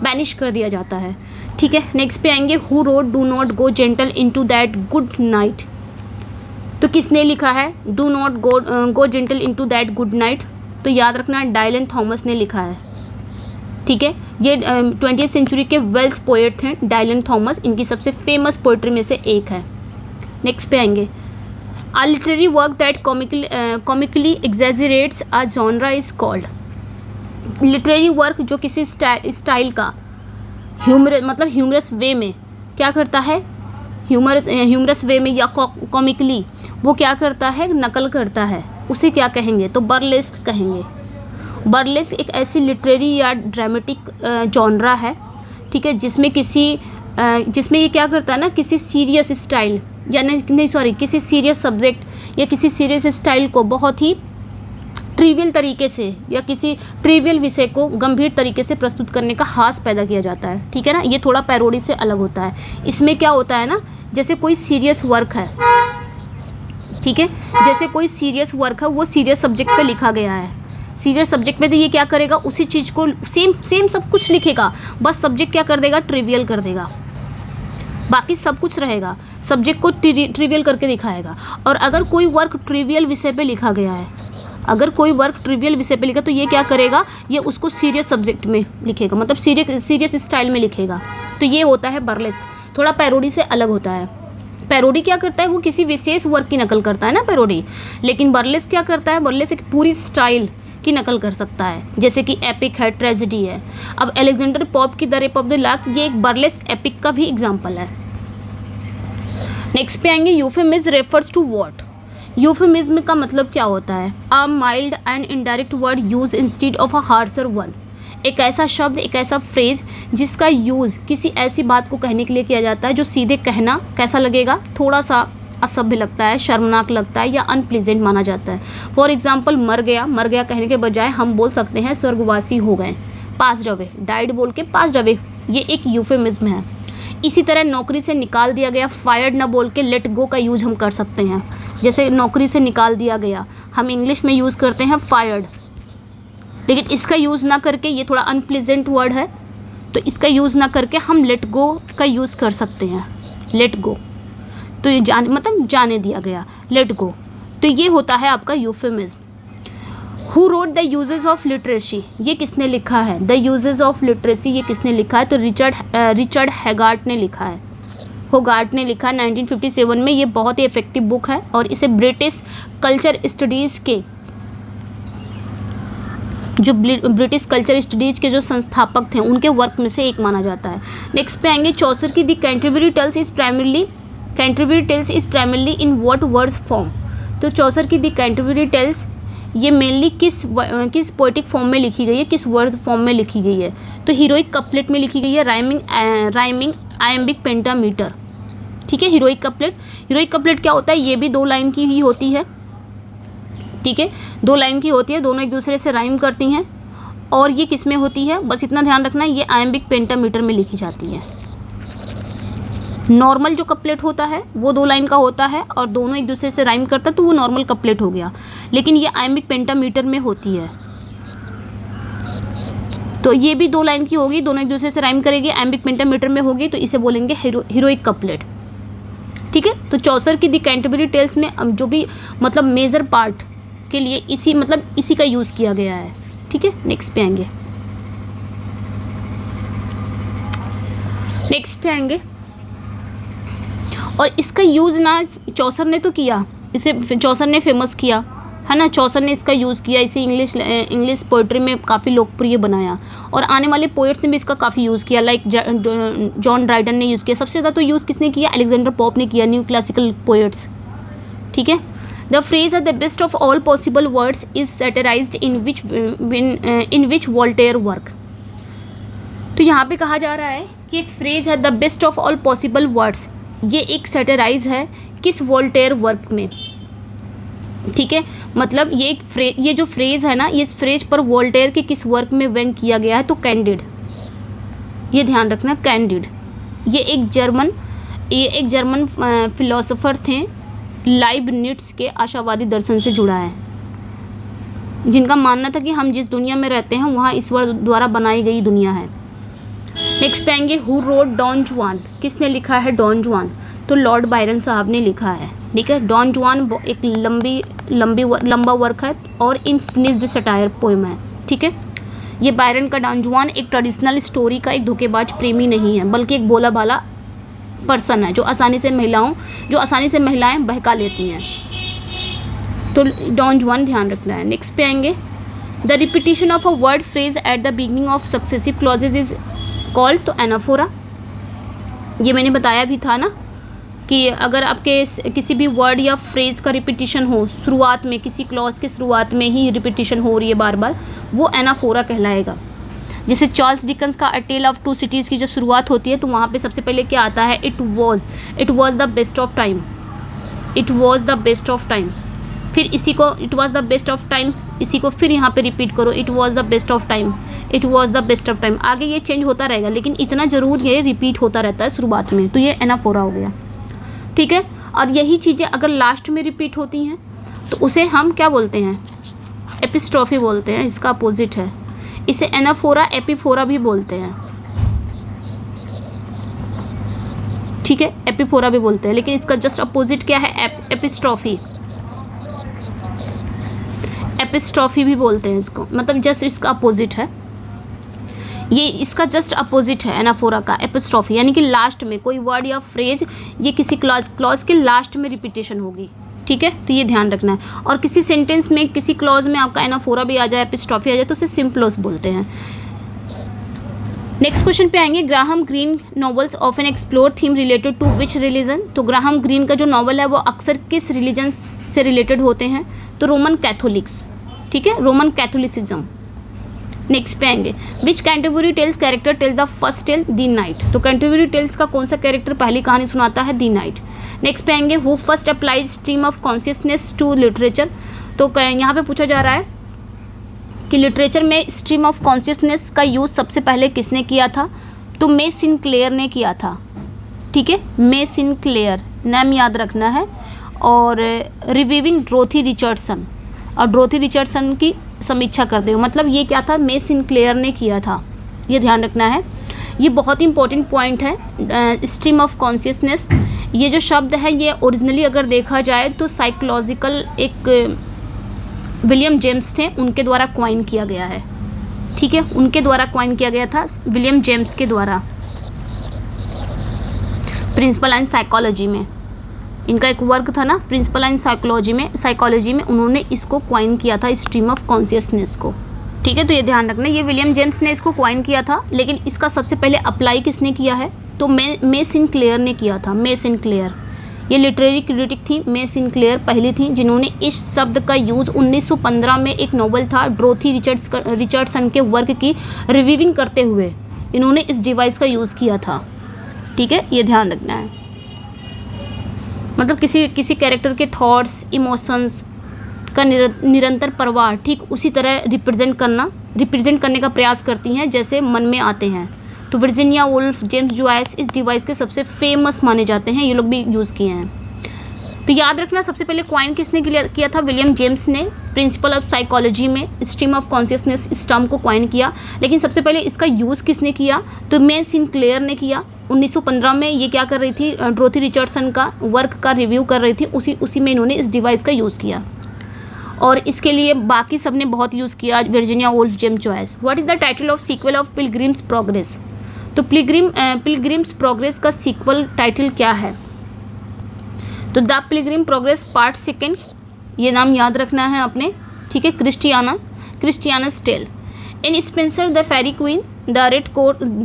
Speaker 1: बैनिश कर दिया जाता है। ठीक है, नेक्स्ट पे आएंगे, who road do not go gentle into that good night. तो किसने लिखा है do not go gentle into that good night, तो याद रखना डायलन थॉमस ने लिखा है। ठीक है, ये 20वीं सेंचुरी के वेल्स पोएट हैं डायलन थॉमस, इनकी सबसे फेमस पोएट्री में से एक है। नेक्स्ट पे आएंगे, a literary work that comically exaggerates a genre is called. Literary work जो किसी स्टाइल का ह्यूमरस वे में क्या करता है, ह्यूमरस वे में या कॉमिकली वो क्या करता है, नकल करता है, उसे क्या कहेंगे, तो बर्लेस्क कहेंगे। बर्लेस्क एक ऐसी लिटरेरी या ड्रामेटिक जॉनरा है, ठीक है, जिसमें ये क्या करता है ना, किसी सीरियस स्टाइल किसी सीरियस सब्जेक्ट या किसी सीरियस स्टाइल को बहुत ही ट्रिवियल तरीके से या किसी ट्रिवियल विषय को गंभीर तरीके से प्रस्तुत करने का हास पैदा किया जाता है। ठीक है ना, ये थोड़ा पैरोडी से अलग होता है। इसमें क्या होता है ना, जैसे कोई सीरियस वर्क है, ठीक है, जैसे कोई सीरियस वर्क है, वो सीरियस सब्जेक्ट पे लिखा गया है। सीरियस सब्जेक्ट में तो ये क्या करेगा, उसी चीज़ को सेम सब कुछ लिखेगा, बस सब्जेक्ट क्या कर देगा, ट्रिवियल कर देगा, बाकी सब कुछ रहेगा, सब्जेक्ट को ट्रिवियल करके दिखाएगा। और अगर कोई वर्क ट्रिवियल विषय पे लिखा गया है, तो ये क्या करेगा, ये उसको सीरियस सब्जेक्ट में लिखेगा, मतलब सीरियस स्टाइल में लिखेगा। तो ये होता है बर्लेस्क, थोड़ा पैरोडी से अलग होता है। पैरोडी क्या करता है, वो किसी विशेष वर्क की नकल करता है ना पैरोडी, लेकिन बर्लेस्क क्या करता है, बर्लेस्क एक पूरी स्टाइल की नकल कर सकता है, जैसे कि एपिक है, ट्रेजेडी है। अब अलेक्जेंडर पॉप की द रेप ऑफ द लाक, ये एक बर्लेस्क एपिक का भी एग्जाम्पल है। नेक्स्ट पे आएंगे, euphemism refers to what. Euphemism का मतलब क्या होता है, a mild and indirect word use instead of a harsher one. एक ऐसा शब्द, एक ऐसा फ्रेज जिसका यूज़ किसी ऐसी बात को कहने के लिए किया जाता है जो सीधे कहना कैसा लगेगा, थोड़ा सा असभ्य लगता है, शर्मनाक लगता है या अनप्लीजेंट माना जाता है। फॉर एग्जाम्पल, मर गया कहने के बजाय हम बोल सकते हैं स्वर्गवासी हो गए, पास रवे, डाइड बोल के पास रवे, ये एक यूफेमिज्म है। इसी तरह नौकरी से निकाल दिया गया, फायर्ड ना बोल के लेट गो का यूज हम कर सकते हैं। जैसे नौकरी से निकाल दिया गया, हम इंग्लिश में यूज़ करते हैं फायर्ड, लेकिन इसका यूज़ ना करके, ये थोड़ा अनप्लीजेंट वर्ड है, तो इसका यूज़ ना करके हम लेट गो का यूज़ कर सकते हैं। लेट गो तो ये जाने दिया गया, लेट गो, तो ये होता है आपका euphemism. Who wrote the uses of literacy, ये किसने लिखा है, द यूजेस ऑफ लिटरेसी ये किसने लिखा है, तो रिचर्ड हैगार्ट ने लिखा है। होगार्ट ने लिखा 1957 में। ये बहुत ही इफेक्टिव बुक है और इसे ब्रिटिश कल्चर स्टडीज़ के जो ब्रिटिश कल्चर स्टडीज के जो संस्थापक थे उनके वर्क में से एक माना जाता है। नेक्स्ट पे आएंगे चौसर की the Canterbury Tales is primarily in what words form. तो चौसर की द कैंटरबरी टेल्स ये मेनली किस पोएटिक फॉर्म में लिखी गई है, किस वर्ड फॉर्म में लिखी गई है। तो हीरोइक कपलेट में लिखी गई है, राइमिंग आयम्बिक पेंटामीटर। ठीक है, हीरोइक कपलेट क्या होता है, ये भी 2 लाइन की ही होती है। ठीक है, 2 लाइन की होती है, दोनों एक दूसरे से राइम करती हैं। और ये किस में होती है, बस इतना ध्यान रखना है, ये आयम्बिक पेंटामीटर में लिखी जाती है। नॉर्मल जो कपलेट होता है वो 2 लाइन का होता है और दोनों एक दूसरे से राइम करता है, तो वो नॉर्मल कपलेट हो गया। लेकिन ये आयम्बिक पेंटामीटर में होती है, तो ये भी 2 लाइन की होगी, दोनों एक दूसरे से राइम करेगी, आयम्बिक पेंटामीटर में होगी, तो इसे बोलेंगे हीरोइक कपलेट। ठीक है, तो चौसर की द कैंटरबरी टेल्स में जो भी मतलब मेजर पार्ट के लिए इसी का यूज़ किया गया है। ठीक है, नेक्स्ट पे आएंगे और इसका यूज़ ना चौसर ने तो किया, इसे चौसर ने फेमस किया है ना, चौसर ने इसका यूज़ किया, इसे इंग्लिश पोइट्री में काफ़ी लोकप्रिय बनाया और आने वाले पोइट्स ने भी इसका काफ़ी यूज़ किया, लाइक जॉन ड्राइडन ने यूज़ किया। सबसे ज़्यादा तो यूज़ किसने किया, अलेक्जेंडर पॉप ने किया, न्यू क्लासिकल पोएट्स। ठीक है, the phrase at the best of all possible words is satirised in which Voltaire work. तो यहाँ पे कहा जा रहा है कि एक फ्रेज है the best of all possible words, ये एक सैटिराइज है किस वोल्टेयर वर्क में। ठीक है, मतलब ये जो फ्रेज है ना, इस फ्रेज पर वोल्टेयर के किस वर्क में व्यंग किया गया है, तो कैंडिड। ये ध्यान रखना, कैंडिड ये एक जर्मन फिलोसोफर थे, लाइबनिट्ज़ के आशावादी दर्शन से जुड़ा है, जिनका मानना था कि हम जिस दुनिया में रहते हैं वहाँ ईश्वर द्वारा बनाई गई दुनिया है। नेक्स्ट पे आएंगे हु रोट डॉन जुआन, किसने लिखा है डॉन जुआन, तो लॉर्ड बायरन साहब ने लिखा है। ठीक है, डॉन जुआन एक लंबा वर्क है और इनफिनिश्ड सटायर पोएम है। ठीक है, ये बायरन का डॉन जुआन एक ट्रेडिशनल स्टोरी का एक धोखेबाज प्रेमी नहीं है, बल्कि एक बोला बाला पर्सन है जो आसानी से महिलाएं बहका लेती हैं। तो डॉन जुआन ध्यान रखना है। नेक्स्ट पे आएंगे the repetition of a word phrase at the beginning of successive clauses is called, तो एनाफोरा। ये मैंने बताया भी था ना कि अगर आपके किसी भी वर्ड या फ्रेज का रिपीटिशन हो शुरुआत में, किसी क्लॉज के शुरुआत में ही रिपीटिशन हो रही है बार बार, वो एनाफोरा कहलाएगा। जैसे चार्ल्स डिकन्स का अ टेल ऑफ 2 सिटीज़ की जब शुरुआत होती है तो वहाँ पे सबसे पहले क्या आता है, it was the best of time, it was the best of time. फिर इसी को it was the best of time, इसी को फिर यहाँ पे रिपीट करो, it was the best of time, it was the best of time. आगे ये चेंज होता रहेगा, लेकिन इतना ज़रूर ये रिपीट होता रहता है शुरुआत में, तो ये एनाफोरा हो गया। ठीक है, और यही चीज़ें अगर लास्ट में रिपीट होती हैं तो उसे हम क्या बोलते हैं, एपिस्ट्रॉफी बोलते हैं, इसका अपोजिट है। इसे एनाफोरा एपिफोरा भी बोलते हैं। ठीक है, एपिफोरा भी बोलते हैं, लेकिन इसका जस्ट अपोजिट क्या है, एपिस्ट्रॉफी। एपिस्ट्रॉफी भी बोलते हैं इसको, मतलब जस्ट इसका अपोजिट है, ये इसका जस्ट अपोजिट है एनाफोरा का, एपिस्ट्रॉफी। यानी कि लास्ट में कोई वर्ड या फ्रेज ये किसी क्लॉज के लास्ट में रिपीटेशन होगी। ठीक है, तो ये ध्यान रखना है। और किसी सेंटेंस में, किसी क्लॉज में आपका एनाफोरा भी आ जाए, एपिस्ट्रॉफी आ जाए, तो उसे सिम्प्लोस बोलते हैं। नेक्स्ट क्वेश्चन पे आएंगे Graham Greene novels often explore theme related to which religion. तो ग्राहम ग्रीन का जो नॉवल है वो अक्सर किस रिलीजन से रिलेटेड होते हैं, तो रोमन कैथोलिक्स। ठीक है, रोमन कैथोलिसिज्म। नेक्स्ट पे आएंगे which Canterbury Tales character tells the first tale the knight. तो कैंटरबरी टेल्स का कौन सा कैरेक्टर पहली कहानी सुनाता है, द नाइट। नेक्स्ट पे आएंगे who first applied stream of consciousness to literature. तो यहाँ पे पूछा जा रहा है कि लिटरेचर में स्ट्रीम ऑफ कॉन्शियसनेस का यूज़ सबसे पहले किसने किया था, तो मे सिनक्लेयर ने किया था। ठीक है, मे सिनक्लेयर नाम याद रखना है। और रिवीविंग ड्रोथी रिचर्डसन, और ड्रोथी रिचर्डसन की समीक्षा करते हो, मतलब ये क्या था, मे सिनक्लेयर ने किया था, ये ध्यान रखना है। ये बहुत ही इंपॉर्टेंट पॉइंट है। स्ट्रीम ऑफ कॉन्शियसनेस ये जो शब्द है ये ओरिजिनली अगर देखा जाए तो साइकोलॉजिकल एक विलियम जेम्स थे, उनके द्वारा क्वाइन किया गया है। ठीक है, उनके द्वारा क्वाइन किया गया था, विलियम जेम्स के द्वारा, प्रिंसिपल एंड साइकोलॉजी में। इनका एक वर्क था ना, प्रिंसिपल एंड साइकोलॉजी में उन्होंने इसको क्वाइन किया था, स्ट्रीम ऑफ कॉन्शियसनेस को। ठीक है, तो ये ध्यान रखना, ये विलियम जेम्स ने इसको क्वाइन किया था, लेकिन इसका सबसे पहले अप्लाई किसने किया है, तो मे सिनक्लेयर ने किया था। मे सिनक्लेयर, ये लिटरेरी क्रिटिक थी। मे सिनक्लेयर पहली थी जिन्होंने इस शब्द का यूज़ 1915 में एक नॉवल था ड्रोथी रिचर्डसन के वर्क की रिव्यूइंग करते हुए इन्होंने इस डिवाइस का यूज़ किया था। ठीक है, ये ध्यान रखना है। मतलब किसी कैरेक्टर के थॉट्स, इमोशंस का निरंतर प्रवाह ठीक उसी तरह रिप्रेजेंट करने का प्रयास करती हैं जैसे मन में आते हैं। तो वर्जीनिया वुल्फ, जेम्स जॉयस इस डिवाइस के सबसे फेमस माने जाते हैं, ये लोग भी यूज़ किए हैं। तो याद रखना, सबसे पहले क्वाइन किसने किया था, विलियम जेम्स ने प्रिंसिपल ऑफ साइकोलॉजी में स्ट्रीम ऑफ कॉन्शियसनेस इस टर्म को क्वाइन किया। लेकिन सबसे पहले इसका यूज़ किसने किया, तो मे सिनक्लेयर ने किया 1915 में। ये क्या कर रही थी, ड्रोथी रिचर्डसन का वर्क का रिव्यू कर रही थी, उसी में इन्होंने इस डिवाइस का यूज़ किया। और इसके लिए बाकी सब ने बहुत यूज़ किया, Virginia Woolf, James Joyce. What is the title of sequel of Pilgrim's Progress, तो पिलग्रिम्स प्रोग्रेस का सीक्वल टाइटल क्या है, तो the Pilgrim progress part second, ये नाम याद रखना है आपने। ठीक है, Christiana's tale. In Spenser the Faerie Queene the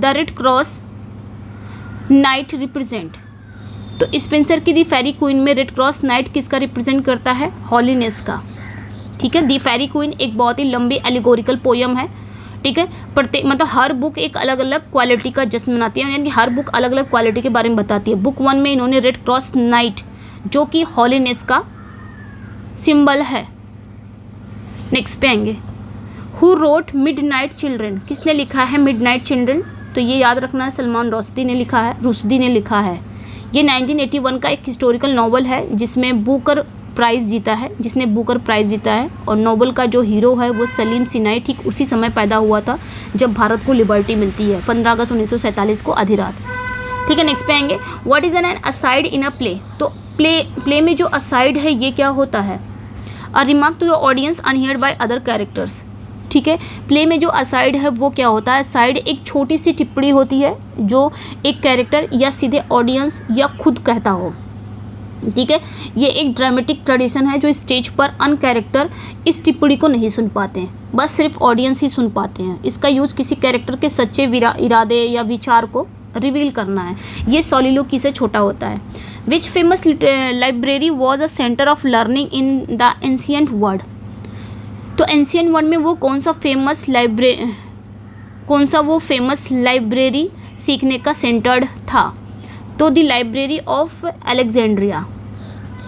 Speaker 1: Red Cross Knight represent, तो स्पेंसर की दी फेरी क्वीन में रेड क्रॉस नाइट किसका रिप्रेजेंट करता है, हॉलीनेस का। ठीक है, दी फेरी क्वीन एक बहुत ही लंबी एलिगोरिकल पोयम है। ठीक है, मतलब हर बुक एक अलग अलग क्वालिटी का जश्न मनाती है, यानी कि हर बुक अलग अलग क्वालिटी के बारे में बताती है। बुक 1 में इन्होंने रेड क्रॉस नाइट जो कि हॉलीनेस का सिंबल है। नेक्स्ट पे आएंगे, हु रोट मिडनाइट चिल्ड्रन, किसने लिखा है मिडनाइट चिल्ड्रन, तो ये याद रखना है, सलमान रुश्दी ने लिखा है। ये 1981 का एक हिस्टोरिकल नॉवल है जिसने बुकर प्राइज़ जीता है और नॉवल का जो हीरो है वो सलीम सिनाई ठीक उसी समय पैदा हुआ था जब भारत को लिबर्टी मिलती है, 15 अगस्त 1947 को आधी रात। ठीक है, नेक्स्ट पे आएंगे, what is an aside in a play, तो प्ले में जो असाइड है ये क्या होता है, a remark to your audience unheard by other characters. ठीक है, प्ले में जो असाइड है वो क्या होता है, साइड एक छोटी सी टिप्पणी होती है जो एक कैरेक्टर या सीधे ऑडियंस या खुद कहता हो। ठीक है, ये एक ड्रामेटिक ट्रेडिशन है जो स्टेज पर अन कैरेक्टर इस टिप्पणी को नहीं सुन पाते हैं, बस सिर्फ ऑडियंस ही सुन पाते हैं। इसका यूज़ किसी कैरेक्टर के सच्चे इरादे या विचार को रिवील करना है। ये सॉलिलोकी से छोटा होता है। Which famous library was a centre of learning in the ancient world, तो एंशियंट वर्ल्ड में वो कौन सा फेमस लाइब्रेरी सीखने का सेंटर्ड था, तो द लाइब्रेरी ऑफ अलेक्जेंड्रिया,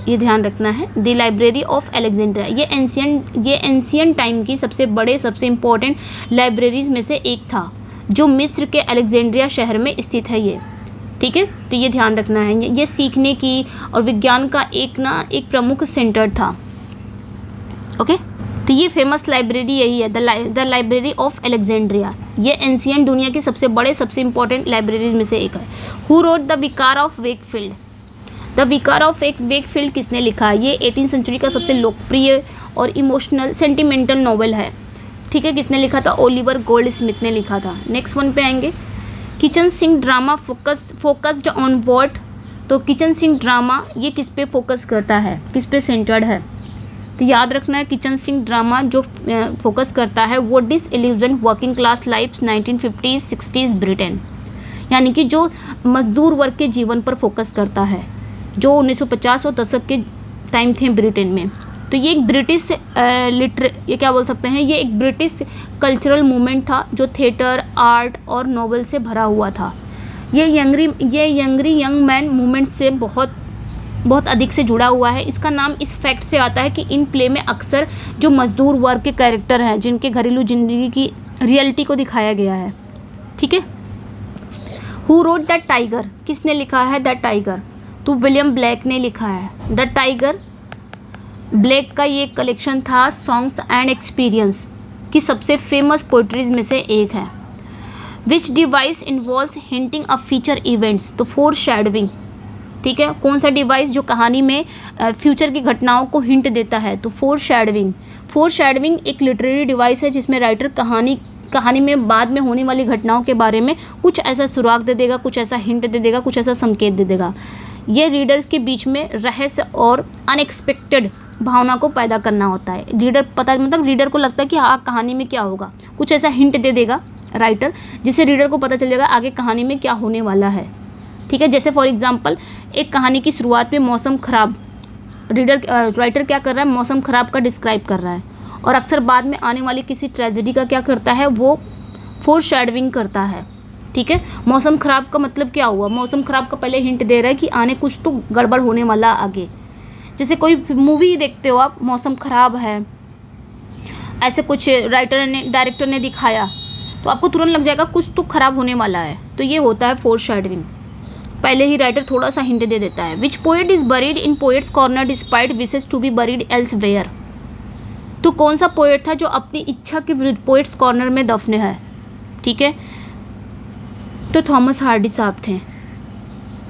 Speaker 1: ये ध्यान रखना है, द लाइब्रेरी ऑफ अलेक्जेंड्रिया। ये एंशियंट टाइम की सबसे इम्पोर्टेंट लाइब्रेरीज में से एक था जो मिस्र के अलेक्जेंड्रिया शहर में स्थित है ये। ठीक है, तो ये ध्यान रखना है, ये सीखने की और विज्ञान का एक प्रमुख सेंटर था। ओके, तो ये फेमस लाइब्रेरी यही है, द लाइब्रेरी ऑफ अलेक्जेंड्रिया। ये एंशियंट दुनिया की सबसे इंपॉर्टेंट लाइब्रेरीज में से एक है। हु रोट द विकार ऑफ वेकफील्ड, द विकार ऑफ वेकफील्ड किसने लिखा है, ये 18वीं सेंचुरी का सबसे लोकप्रिय और इमोशनल सेंटिमेंटल नॉवेल है। ठीक है, किसने लिखा था, ओलिवर गोल्डस्मिथ ने लिखा था। नेक्स्ट वन पे आएंगे, kitchen sink drama focused on what, तो किचन सिंक ड्रामा ये किस पे फोकस करता है, किस पे सेंटर्ड है, तो याद रखना है किचन सिंक ड्रामा जो फोकस करता है वो disillusion working class life 1950s-60s Britain, यानी कि जो मजदूर वर्ग के जीवन पर फोकस करता है जो 1950 और दशक के टाइम थे ब्रिटेन में। तो ये एक ब्रिटिश ये एक ब्रिटिश कल्चरल मूवमेंट था जो थिएटर, आर्ट और नॉवल से भरा हुआ था। ये यंग मैन मूवमेंट से बहुत अधिक से जुड़ा हुआ है। इसका नाम इस फैक्ट से आता है कि इन प्ले में अक्सर जो मजदूर वर्ग के कैरेक्टर हैं जिनके घरेलू जिंदगी की रियलिटी को दिखाया गया है। ठीक है, हु रोट द टाइगर, किसने लिखा है द टाइगर, तो विलियम ब्लैक ने लिखा है द टाइगर। ब्लैक का ये कलेक्शन था सॉन्ग्स एंड एक्सपीरियंस की सबसे फेमस पोइट्रीज में से एक है। विच device involves hinting a future events, तो फोर शैडविंग। ठीक है, कौन सा डिवाइस जो कहानी में फ्यूचर की घटनाओं को हिंट देता है, तो फोर शैडविंग एक लिटरेरी डिवाइस है जिसमें राइटर कहानी में बाद में होने वाली घटनाओं के बारे में कुछ ऐसा सुराग दे देगा, कुछ ऐसा हिंट दे देगा, कुछ ऐसा संकेत दे देगा। ये रीडर्स के बीच में रहस्य और अनएक्सपेक्टेड भावना को पैदा करना होता है। रीडर मतलब रीडर को लगता है कि हाँ कहानी में क्या होगा, कुछ ऐसा हिंट दे देगा राइटर जिससे रीडर को पता चल जाएगा आगे कहानी में क्या होने वाला है। ठीक है, जैसे फॉर एग्जांपल एक कहानी की शुरुआत में मौसम ख़राब, राइटर क्या कर रहा है, मौसम ख़राब का डिस्क्राइब कर रहा है, और अक्सर बाद में आने वाली किसी ट्रेजेडी का क्या करता है, वो फोर शेडविंग करता है। ठीक है, मौसम ख़राब का मतलब क्या हुआ, मौसम ख़राब का पहले हिंट दे रहा है कि आने कुछ तो गड़बड़ होने वाला आगे। जैसे कोई मूवी देखते हो आप, मौसम ख़राब है, ऐसे कुछ डायरेक्टर ने दिखाया तो आपको तुरंत लग जाएगा कुछ तो ख़राब होने वाला है। तो ये होता है फोर शेडविंग, पहले ही राइटर थोड़ा सा हिंट दे देता है। Which poet is buried in Poets' Corner despite wishes to be buried elsewhere. तो कौन सा पोएट था जो अपनी इच्छा के विरुद्ध पोएट्स कॉर्नर में दफने है। ठीक है, तो थॉमस हार्डी साहब थे।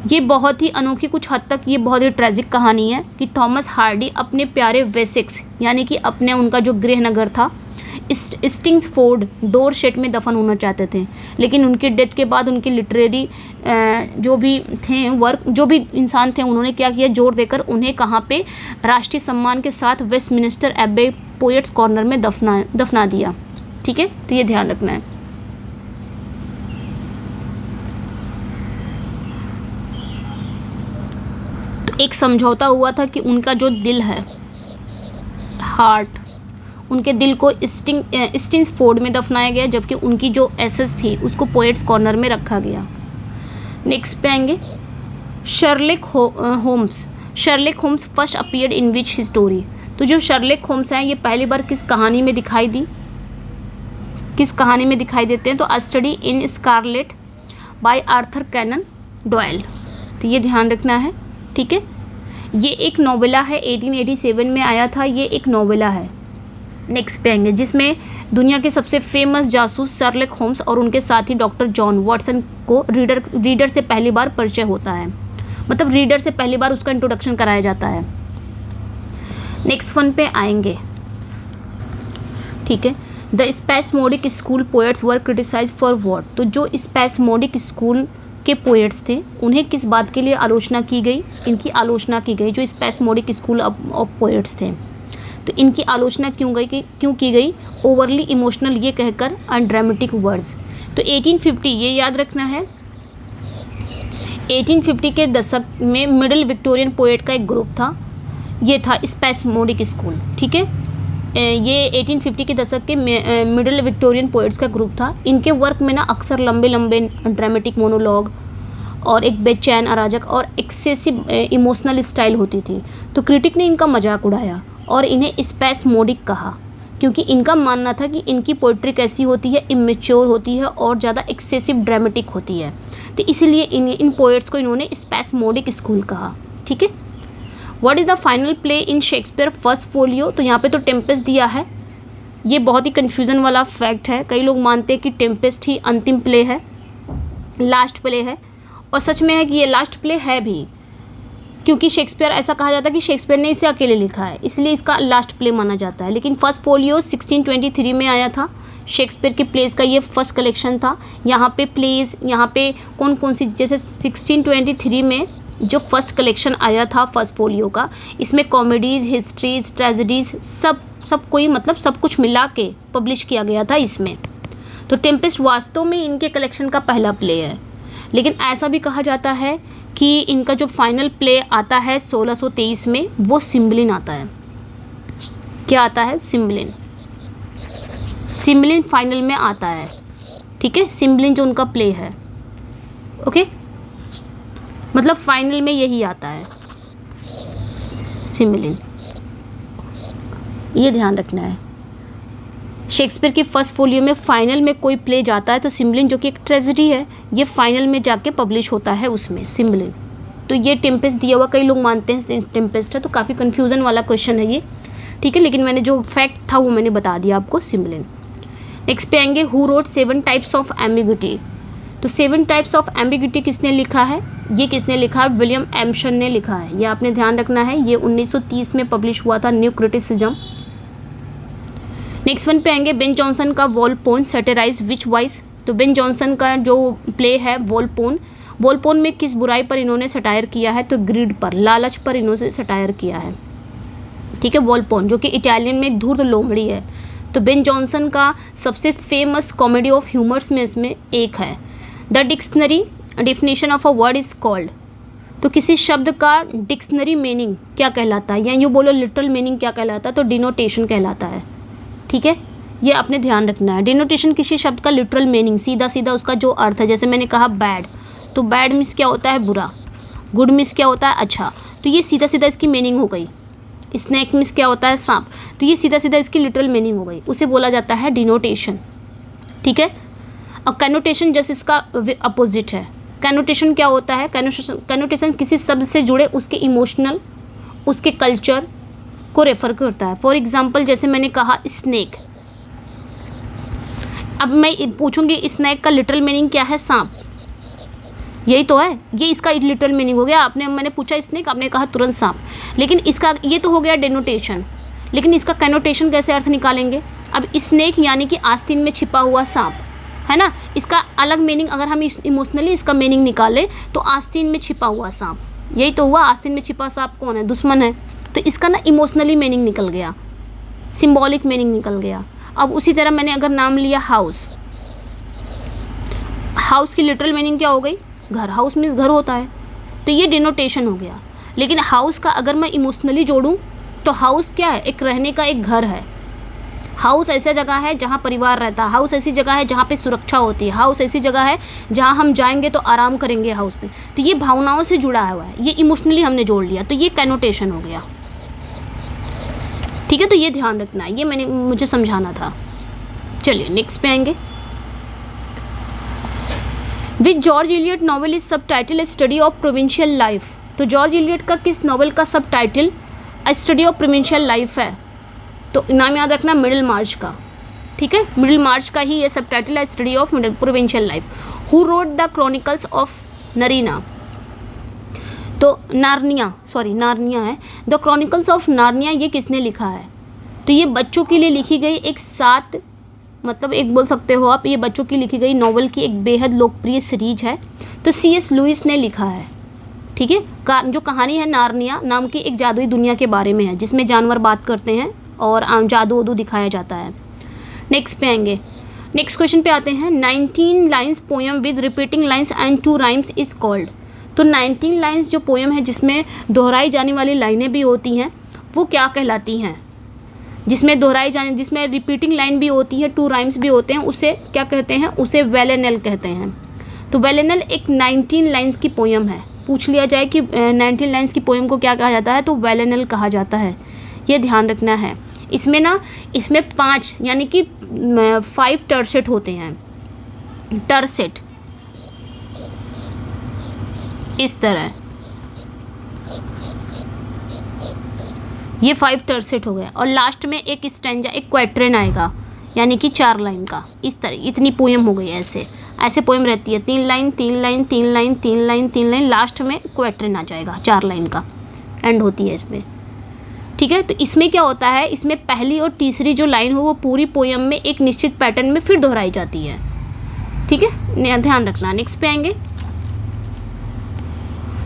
Speaker 1: ये बहुत ही अनोखी, कुछ हद तक ये बहुत ही ट्रेजिक कहानी है कि थॉमस हार्डी अपने प्यारे वेसेक्स यानी कि अपने उनका जो गृहनगर था स्टिंग्सफोर्ड डोरसेट में दफन होना चाहते थे, लेकिन उनकी डेथ के बाद उनके लिटरेरी जो भी थे जो भी इंसान थे उन्होंने क्या किया, जोर देकर उन्हें कहाँ पे राष्ट्रीय सम्मान के साथ वेस्टमिनिस्टर एबे पोएट्स कॉर्नर में दफना दिया। ठीक है, तो ये ध्यान रखना है। तो एक समझौता हुआ था कि उनका जो दिल है, हार्ट, उनके दिल को स्टिंग्सफोर्ड में दफनाया गया, जबकि उनकी जो एसेस थी उसको पोएट्स कॉर्नर में रखा गया। नेक्स्ट पे आएंगे Sherlock Holmes first appeared in which story. तो जो शर्लेक होम्स हैं ये पहली बार किस कहानी में दिखाई देते हैं, तो a study in scarlet by Arthur Conan Doyle. तो ये ध्यान रखना है। ठीक है, ये एक नोवेला है, 1887 में आया था, ये एक नोवेला है। नेक्स्ट पे आएंगे जिसमें दुनिया के सबसे फेमस जासूस शर्लेक होम्स और उनके साथी डॉक्टर जॉन वाटसन को रीडर से पहली बार परिचय होता है, मतलब रीडर से पहली बार उसका इंट्रोडक्शन कराया जाता है। नेक्स्ट वन पे आएंगे। ठीक है, the spasmodic school poets were criticise for what. तो जो स्पैसमोडिक स्कूल के पोएट्स थे उन्हें किस बात के लिए आलोचना की गई, इनकी आलोचना की गई। जो स्पैसमोडिक स्कूल ऑफ पोएट्स थे तो इनकी आलोचना क्यों की गई, ओवरली इमोशनल ये कहकर, एंड ड्रामेटिक वर्ड्स। तो 1850 ये याद रखना है, 1850 के दशक में मिडिल विक्टोरियन पोएट का एक ग्रुप था, ये था स्पैसमोडिक स्कूल। ठीक है, ये 1850 के दशक के मिडिल विक्टोरियन पोएट्स का ग्रुप था। इनके वर्क में ना अक्सर लंबे लंबे ड्रामेटिक मोनोलॉग और एक बेचैन अराजक और एक्सेसिव इमोशनल स्टाइल होती थी। तो क्रिटिक ने इनका मजाक उड़ाया और इन्हें स्पैसमोडिक कहा, क्योंकि इनका मानना था कि इनकी पोइट्री कैसी होती है, इमेच्योर होती है और ज़्यादा एक्सेसिव ड्रामेटिक होती है। तो इसीलिए इन पोएट्स को इन्होंने स्पैसमोडिक स्कूल कहा। ठीक है, what is the final play in Shakespeare first folio. तो यहाँ पे तो टेम्पेस्ट दिया है, ये बहुत ही कन्फ्यूज़न वाला फैक्ट है। कई लोग मानते हैं कि टेम्पेस्ट ही अंतिम प्ले है, लास्ट प्ले है, और सच में है कि ये लास्ट प्ले है भी, क्योंकि शेक्सपियर, ऐसा कहा जाता है कि शेक्सपियर ने इसे अकेले लिखा है, इसलिए इसका लास्ट प्ले माना जाता है। लेकिन फर्स्ट फोलियो 1623 में आया था, शेक्सपियर के प्लेस का ये फर्स्ट कलेक्शन था। यहाँ पे प्लेस, यहाँ पे कौन कौन सी, जैसे 1623 में जो फर्स्ट कलेक्शन आया था फर्स्ट फोलियो का, इसमें कॉमेडीज़, हिस्ट्रीज, ट्रेजेडीज़ सब कोई मतलब सब कुछ मिला के पब्लिश किया गया था इसमें। तो टेम्पेस्ट वास्तव में इनके कलेक्शन का पहला प्ले है। लेकिन ऐसा भी कहा जाता है कि इनका जो फाइनल प्ले आता है 1623 में, वो सिम्बलिन आता है। क्या आता है? सिम्बलिन फाइनल में आता है। ठीक है, सिम्बलिन जो उनका प्ले है, ओके, मतलब फाइनल में यही आता है सिम्बलिन, ये ध्यान रखना है। शेक्सपियर के फर्स्ट फोलियो में फाइनल में कोई प्ले जाता है तो सिम्बलिन, जो कि एक ट्रेजेडी है, ये फाइनल में जाके पब्लिश होता है उसमें सिम्बलिन। तो ये टेम्पेस्ट दिया हुआ, कई लोग मानते हैं टेम्पेस्ट है, तो काफ़ी कन्फ्यूज़न वाला क्वेश्चन है ये। ठीक है, लेकिन मैंने जो फैक्ट था वो मैंने बता दिया आपको, सिम्बलिन। नेक्स्ट पे आएंगे, who road 7 types of ambiguity. तो 7 टाइप्स ऑफ एम्बिग्यूटी किसने लिखा है? ये किसने लिखा है? विलियम एम्पसन ने लिखा है। ये आपने ध्यान रखना है, ये 1930 में पब्लिश हुआ था, न्यू क्रिटिसिज्म। नेक्स्ट वन पे आएंगे, बेन जॉनसन का वॉलपोन सैटिराइज विच वाइस। तो बेन जॉनसन का जो प्ले है वॉलपोन में किस बुराई पर इन्होंने सटायर किया है? तो ग्रीड पर, लालच पर इन्होंने सटायर किया है। ठीक है, वॉल्पोन, जो कि इटालियन में एक धूर्त लोमड़ी है। तो बेन जॉनसन का सबसे फेमस कॉमेडी ऑफ ह्यूमर्स में इसमें एक है। The dictionary definition of a word is called, तो किसी शब्द का डिक्शनरी मीनिंग क्या कहलाता है, या यूँ बोलो लिटरल मीनिंग क्या कहलाता है, तो डिनोटेशन कहलाता है। ठीक है, ये आपने ध्यान रखना है। डिनोटेशन किसी शब्द का लिटरल मीनिंग, सीधा सीधा उसका जो अर्थ है, जैसे मैंने कहा बैड, तो बैड मीन्स क्या होता है बुरा, गुड मीन्स क्या होता है अच्छा, तो ये सीधा सीधा इसकी मीनिंग हो गई। स्नैक मीन्स क्या होता है सांप, तो ये सीधा सीधा इसकी लिटरल मीनिंग हो गई, उसे बोला जाता है डिनोटेशन। ठीक है, और कैनोटेशन जैसे इसका अपोजिट है। कैनोटेशन क्या होता है, कैनोटेशन किसी शब्द से जुड़े उसके इमोशनल, उसके कल्चर को रेफर करता है। फॉर एग्जाम्पल जैसे मैंने कहा स्नैक, अब मैं पूछूंगी स्नैक का लिटरल मीनिंग क्या है, सांप, यही तो है, ये इसका लिटरल मीनिंग हो गया। मैंने पूछा स्नैक, आपने कहा तुरंत सांप, लेकिन इसका ये तो हो गया डेनोटेशन, लेकिन इसका कैनोटेशन कैसे अर्थ निकालेंगे। अब स्नैक यानी कि आस्तीन में छिपा हुआ सांप है ना, इसका अलग मीनिंग अगर हम इमोशनली इसका मीनिंग निकालें तो आस्तीन में छिपा हुआ सांप, यही तो हुआ। आस्तीन में छिपा सांप कौन है, दुश्मन है, तो इसका ना इमोशनली मीनिंग निकल गया, सिंबॉलिक मीनिंग निकल गया। अब उसी तरह मैंने अगर नाम लिया हाउस, हाउस की लिटरल मीनिंग क्या हो गई, घर, हाउस मीन्स घर होता है, तो ये डिनोटेशन हो गया। लेकिन हाउस का अगर मैं इमोशनली जोड़ूं तो हाउस क्या है, एक रहने का एक घर है। हाउस ऐसा जगह है जहाँ परिवार रहता है, हाउस ऐसी जगह है जहाँ पे सुरक्षा होती है, हाउस ऐसी जगह है जहाँ हम जाएंगे तो आराम करेंगे हाउस पे, तो ये भावनाओं से जुड़ा हुआ है, ये इमोशनली हमने जोड़ लिया, तो ये कैनोटेशन हो गया। ठीक है, तो ये ध्यान रखना है, ये मुझे समझाना था। चलिए नेक्स्ट पे आएंगे। विच जॉर्ज इलियट नॉवेल इज सब title A study of provincial life, तो जॉर्ज इलियट का किस नॉवेल का सब title A study of provincial life है, तो नाम याद रखना मिडिल मार्च का। ठीक है, मिडिल मार्च का ही ये सब टाइटल है, study of provincial life. Who wrote the chronicles of Narnia, तो नार्निया है, द क्रॉनिकल्स ऑफ नार्निया, ये किसने लिखा है, तो ये बच्चों के लिए लिखी गई एक मतलब एक बोल सकते हो आप, ये बच्चों की लिखी गई नॉवल की एक बेहद लोकप्रिय सीरीज है, तो C.S. लुइस ने लिखा है। ठीक है, जो कहानी है नार्निया नाम की एक जादुई दुनिया के बारे में है, जिसमें जानवर बात करते हैं और जादू वादू दिखाया जाता है। नेक्स्ट पे आएंगे, नेक्स्ट क्वेश्चन पे आते हैं। 19 lines poem with repeating lines and 2 rhymes is called, तो 19 लाइन्स जो पोएम है जिसमें दोहराई जाने वाली लाइनें भी होती हैं वो क्या कहलाती हैं, जिसमें रिपीटिंग लाइन भी होती है, 2 राइम्स भी होते हैं, उसे क्या कहते हैं, उसे वेलेनल कहते हैं। तो वेलेनल एक 19 लाइन्स की पोएम है, पूछ लिया जाए कि 19 लाइन्स की पोएम को क्या कहा जाता है, तो वेलेनल कहा जाता है, ये ध्यान रखना है। इसमें 5 यानी कि 5 टर्सेट होते हैं, टर्सेट इस तरह, ये 5 टर्सेट हो गया, और लास्ट में एक स्टैंजा, एक क्वैट्रेन आएगा, यानी कि 4 लाइन का, इस तरह इतनी पोएम हो गई। ऐसे पोएम रहती है, 3 line 3 line 3 line 3 line 3 line, last में क्वैट्रेन आ जाएगा, 4 लाइन का एंड होती है इसमें। ठीक है, तो इसमें क्या होता है, इसमें पहली और तीसरी जो लाइन हो वो पूरी पोएम में एक निश्चित पैटर्न में फिर दोहराई जाती है। ठीक है, ध्यान रखना। नेक्स्ट पे आएंगे,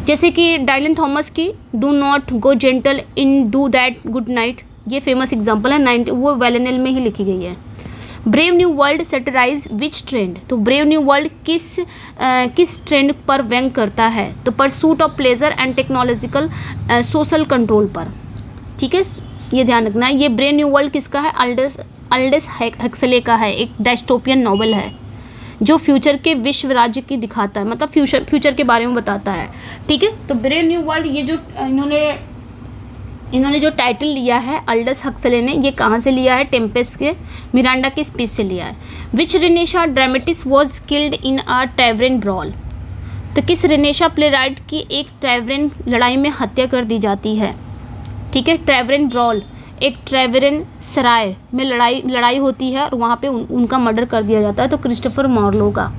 Speaker 1: जैसे कि डायलन थॉमस की do not go gentle in do that good night, ये फेमस एग्जाम्पल है, वो वेलेनल में ही लिखी गई है। ब्रेव न्यू वर्ल्ड सेटराइज विच ट्रेंड, तो ब्रेव न्यू वर्ल्ड किस ट्रेंड पर व्यंग करता है, तो pursuit of pleasure and technological social control पर। ठीक है, ये ध्यान रखना है। ये ब्रेव न्यू वर्ल्ड किसका है, अल्डेस हक्सले का है, एक डायस्टोपियन नॉवल है जो फ्यूचर के विश्व राज्य की दिखाता है, मतलब फ्यूचर के बारे में बताता है। ठीक है, तो ब्रेव न्यू वर्ल्ड ये जो इन्होंने जो टाइटल लिया है अल्डस हक्सले ने, ये कहाँ से लिया है, टेम्पेस्ट के मिरांडा की स्पीच से लिया है। Which Renaissance dramatist was killed in a tavern brawl, तो किस रेनेशा प्ले राइट की एक टैवरेन लड़ाई में हत्या कर दी जाती है। ठीक है, टैवरेन ब्रॉल एक ट्रेवरन सराय में लड़ाई होती है और वहाँ पे उनका मर्डर कर दिया जाता है, तो क्रिस्टोफर मार्लो का।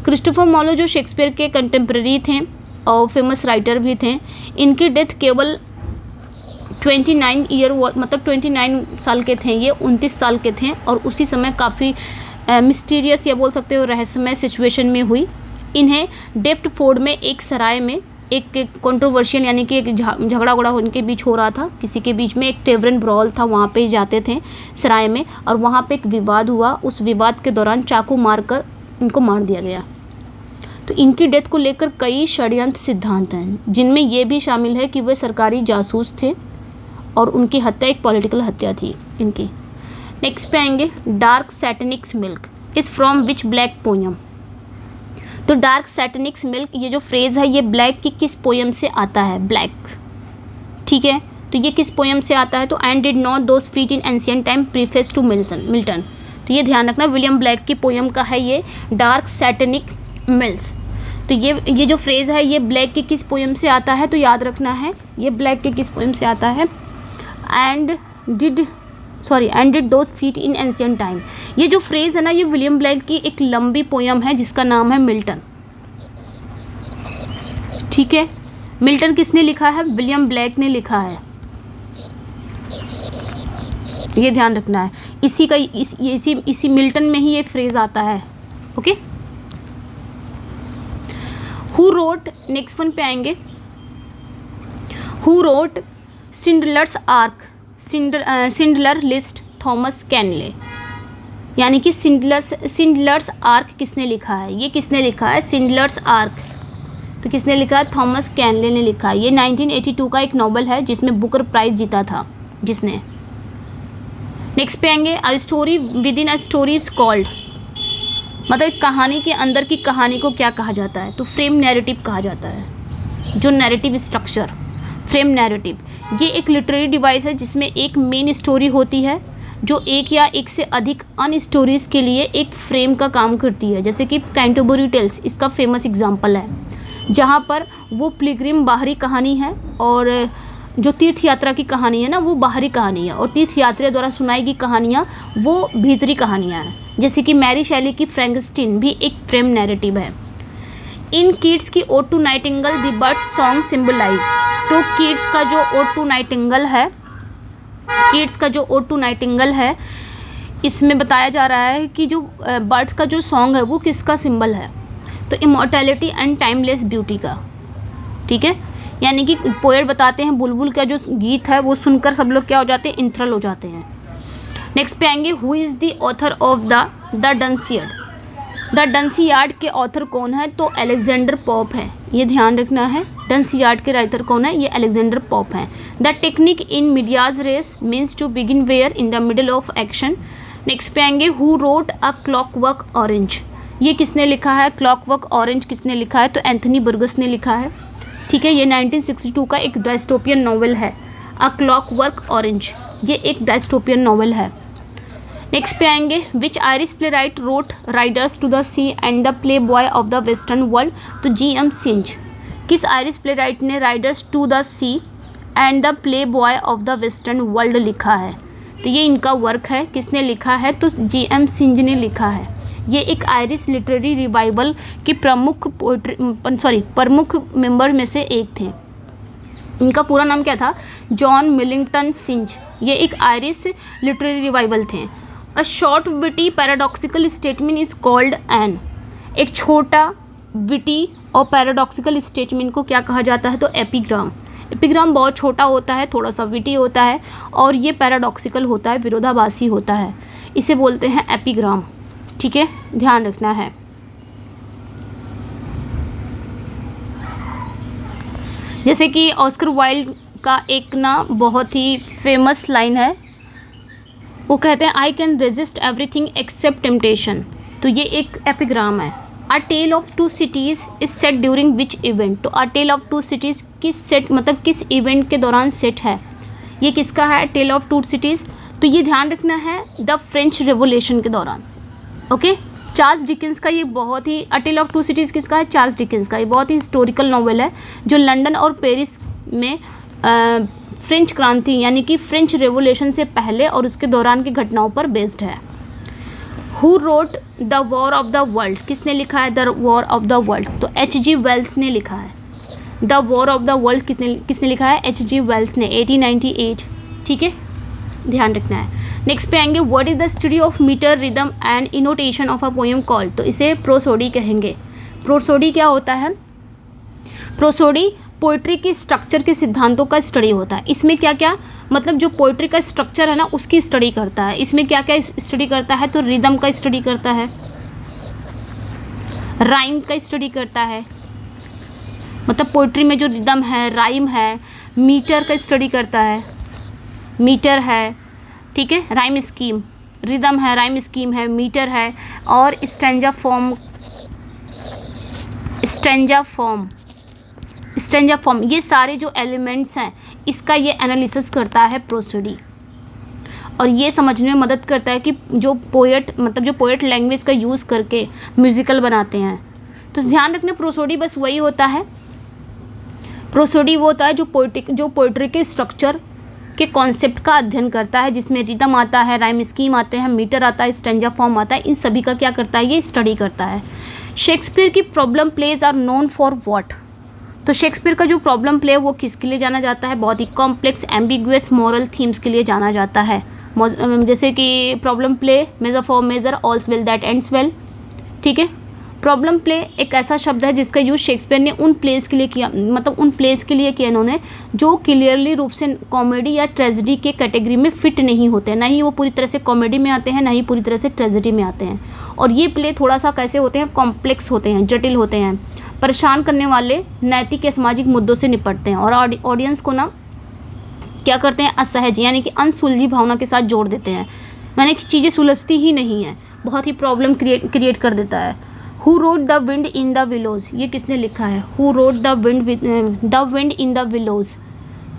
Speaker 1: क्रिस्टोफर मार्लो जो शेक्सपियर के कंटेम्प्रेरी थे और फेमस राइटर भी थे, इनकी डेथ केवल 29 साल के थे, ये 29 साल के थे, और उसी समय काफ़ी मिस्टीरियस या बोल सकते हो रहस्यमय सिचुएशन में हुई। इन्हें डेप्टफोर्ड में एक सराय में एक कंट्रोवर्शियल यानी कि एक झगड़ा उगड़ा उनके बीच हो रहा था, किसी के बीच में एक टेवरन ब्रॉल था, वहाँ पे जाते थे सराय में, और वहाँ पे एक विवाद हुआ। उस विवाद के दौरान चाकू मारकर इनको मार दिया गया। तो इनकी डेथ को लेकर कई षड्यंत्र सिद्धांत हैं, जिनमें ये भी शामिल है कि वे सरकारी जासूस थे और उनकी हत्या एक पॉलिटिकल हत्या थी इनकी। नेक्स्ट पे आएंगे, dark Satanic mills is from which Blake poem. तो डार्क सैटेनिक्स मिल्क, ये जो फ्रेज़ है ये ब्लैक की किस पोयम से आता है, ब्लैक, ठीक है। तो ये किस पोयम से आता है, तो and did not those feet in ancient time preface to Milton. तो ये ध्यान रखना, विलियम ब्लैक की पोयम का है ये डार्क सैटेनिक मिल्स। तो ये जो फ्रेज़ है ये ब्लैक की किस पोयम से आता है, तो याद रखना है ये ब्लैक के किस पोयम से आता है, and did those feet in ancient time. ये जो फ्रेज़ है ना, ये विलियम ब्लैक की एक लंबी पोयम है जिसका नाम है मिल्टन, ठीक है। मिल्टन किसने लिखा है, विलियम ब्लैक ने लिखा है, ये ध्यान रखना है। इसी मिल्टन में ही ये फ्रेज़ आता है, okay. Who wrote, next one पे आएंगे, who wrote Schindler's Ark, Schindler list, Thomas Keneally. यानी कि सिंडलर्स आर्क किसने लिखा है, ये किसने लिखा है सिंडलर्स आर्क, तो किसने लिखा है, थॉमस कैनले ने लिखा है। ये 1982 का एक नॉवल है जिसमें बुकर प्राइज जीता था जिसने। नेक्स्ट पे आएंगे, a story with in a story is called, मतलब एक कहानी के अंदर की कहानी को क्या कहा जाता है, तो फ्रेम नैरेटिव कहा जाता है। जो नैरेटिव स्ट्रक्चर, फ्रेम नैरेटिव, ये एक लिटरेरी डिवाइस है जिसमें एक मेन स्टोरी होती है जो एक या एक से अधिक अन्य स्टोरीज़ के लिए एक फ्रेम का काम करती है। जैसे कि कैंटरबरी टेल्स इसका फेमस एग्जांपल है, जहाँ पर वो पिलग्रिम बाहरी कहानी है और जो तीर्थ यात्रा की कहानी है ना वो बाहरी कहानी है, और तीर्थ यात्रा द्वारा सुनाई गई कहानियाँ वो भीतरी कहानियाँ हैं। जैसे कि मैरी शैली की फ्रैंकस्टीन भी एक फ्रेम नैरेटिव है। इन कीट्स की ode to nightingale the birds song symbolize, तो कीट्स का जो ओड टू नाइटिंगेल है, कीट्स का जो ओड टू नाइटिंगेल है, इसमें बताया जा रहा है कि जो बर्ड्स का जो सॉन्ग है वो किसका सिंबल है, तो इमॉर्टैलिटी एंड टाइमलेस ब्यूटी का, ठीक है। यानी कि पोएट बताते हैं बुलबुल का जो गीत है वो सुनकर सब लोग क्या हो जाते हैं, इंथ्रल हो जाते हैं। नेक्स्ट पे आएंगे, who is the author of the Dunciad. The Dunciad के ऑथर कौन है, तो अलेक्जेंडर पॉप है, ये ध्यान रखना है। डंसियार्ड के राइटर कौन है, ये अलेक्जेंडर पॉप है। The technique in medias res means to begin where in the middle of action. Next पे आएंगे, who wrote a clockwork orange, ये किसने लिखा है, क्लॉकवर्क ऑरेंज किसने लिखा है, तो एंथनी बर्गस ने लिखा है, ठीक है। ये 1962 का एक डायस्टोपियन नॉवल है, अ क्लॉकवर्क ऑरेंज, ये एक डायस्टोपियन नॉवल है। नेक्स्ट पे आएंगे, which Irish playwright wrote riders to the sea and the playboy of the western world, तो जी.एम. सिंज। किस आयरिश प्ले राइट ने riders to the sea and the playboy of the western world लिखा है, तो ये इनका work है, किसने लिखा है, तो जी.एम. सिंज ने लिखा है। ये एक आयरिश लिटरेरी रिवाइवल के प्रमुख मेंबर में से एक थे। इनका पूरा नाम क्या था, जॉन मिलिंगटन सिंज। ये एक आयरिश लिटरेरी रिवाइवल थे। A short witty paradoxical statement is called an, एक छोटा विटी और पैराडॉक्सिकल स्टेटमेंट को क्या कहा जाता है, तो एपिग्राम। एपिग्राम बहुत छोटा होता है, थोड़ा सा विटी होता है, और ये पैराडॉक्सिकल होता है, विरोधाभासी होता है, इसे बोलते हैं एपिग्राम, ठीक है, ध्यान रखना है। जैसे कि ऑस्कर वाइल्ड का एक ना बहुत ही फेमस लाइन है, वो कहते हैं I can resist everything except temptation, तो ये एक एपिग्राम है। A tale of two cities is set during which event, तो a tale of two cities किस सेट मतलब किस इवेंट के दौरान सेट है, ये किसका है, टेल ऑफ टू सिटीज़, तो ये ध्यान रखना है द फ्रेंच रेवोल्यूशन के दौरान, ओके। चार्ल्स डिकेंस का ये बहुत ही, अ टेल ऑफ टू सिटीज़ किसका है, चार्ल्स डिकेंस का, ये बहुत ही हिस्टोरिकल नॉवेल है जो लंदन और पेरिस में फ्रेंच क्रांति यानी कि फ्रेंच रेवोल्यूशन से पहले और उसके दौरान की घटनाओं पर बेस्ड है। Who wrote the war of the world, किसने लिखा है the war of the world, तो H.G. वेल्स ने लिखा है। The war of the world किसने लिखा है, H.G. वेल्स ने, 1898, ठीक है, ध्यान रखना है। नेक्स्ट पे आएंगे, what is the study of metre rhythm and intonation of a poem called, तो इसे प्रोसोडी कहेंगे। प्रोसोडी क्या होता है, प्रोसोडी पोइट्री की स्ट्रक्चर के सिद्धांतों का स्टडी होता है। इसमें क्या क्या मतलब जो पोइट्री का स्ट्रक्चर है ना उसकी स्टडी करता है। इसमें क्या क्या स्टडी करता है, तो रिदम का स्टडी करता है, राइम का स्टडी करता है, मतलब पोइट्री में जो रिदम है, राइम है, मीटर का स्टडी करता है, मीटर है, ठीक है, राइम स्कीम, रिदम है, राइम स्कीम है, मीटर है, और स्टैंजा फॉर्म, ये सारे जो एलिमेंट्स हैं इसका ये एनालिसिस करता है प्रोसोडी। और ये समझने में मदद करता है कि जो पोएट लैंग्वेज का यूज़ करके म्यूज़िकल बनाते हैं। तो ध्यान रखना प्रोसोडी बस वही होता है, प्रोसोडी वो होता है जो पोइट्री के स्ट्रक्चर के कॉन्सेप्ट का अध्ययन करता है, जिसमें रिदम आता है, राइम स्कीम आते हैं, मीटर आता है, स्टैंजा फॉर्म आता है, इन सभी का क्या करता है, ये स्टडी करता है। शेक्सपियर की problem plays are known for what, तो शेक्सपियर का जो प्रॉब्लम प्ले वो किसके लिए जाना जाता है, बहुत ही कॉम्प्लेक्स एम्बिगुअस मॉरल थीम्स के लिए जाना जाता है। जैसे कि problem play, measure for measure, all's well that ends well, ठीक है। प्रॉब्लम प्ले एक ऐसा शब्द है जिसका यूज़ शेक्सपियर ने उन प्लेस के लिए किया, मतलब उन प्लेस के लिए किया इन्होंने जो क्लियरली रूप से कॉमेडी या ट्रेजेडी के कैटेगरी में फिट नहीं होते हैं, ना ही वो पूरी तरह से कॉमेडी में आते हैं, ना ही पूरी तरह से ट्रेजेडी में आते हैं। और ये प्ले थोड़ा सा कैसे होते हैं, कॉम्प्लेक्स होते हैं, जटिल होते हैं, परेशान करने वाले नैतिक या सामाजिक मुद्दों से निपटते हैं और ऑडियंस को ना क्या करते हैं, असहज यानी कि अनसुलझी भावना के साथ जोड़ देते हैं, यानी कि चीज़ें सुलझती ही नहीं है, बहुत ही प्रॉब्लम क्रिएट कर देता है। Who wrote the wind in the willows, ये किसने लिखा है, who wrote the wind in the willows,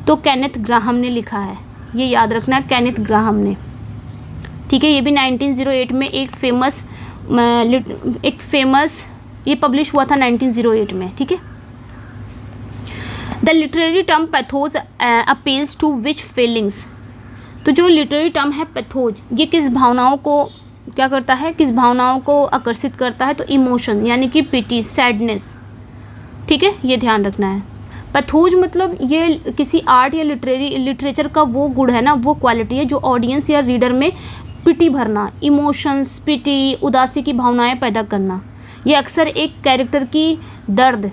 Speaker 1: तो केनेथ ग्राहम ने लिखा है, ये याद रखना है, केनेथ ग्राहम ने, ठीक है। ये भी 1908 में एक फेमस ये पब्लिश हुआ था 1908 में, ठीक है। The literary term pathos appeals to which feelings, तो जो लिटरेरी टर्म है पैथोज, ये किस भावनाओं को क्या करता है, किस भावनाओं को आकर्षित करता है, तो इमोशन यानी कि पिटी, सैडनेस, ठीक है, ये ध्यान रखना है। पैथोज मतलब ये किसी आर्ट या लिटरेचर का वो गुण है ना, वो क्वालिटी है जो ऑडियंस या रीडर में पिटी भरना, इमोशंस, पिटी, उदासी की भावनाएं पैदा करना। ये अक्सर एक कैरेक्टर की दर्द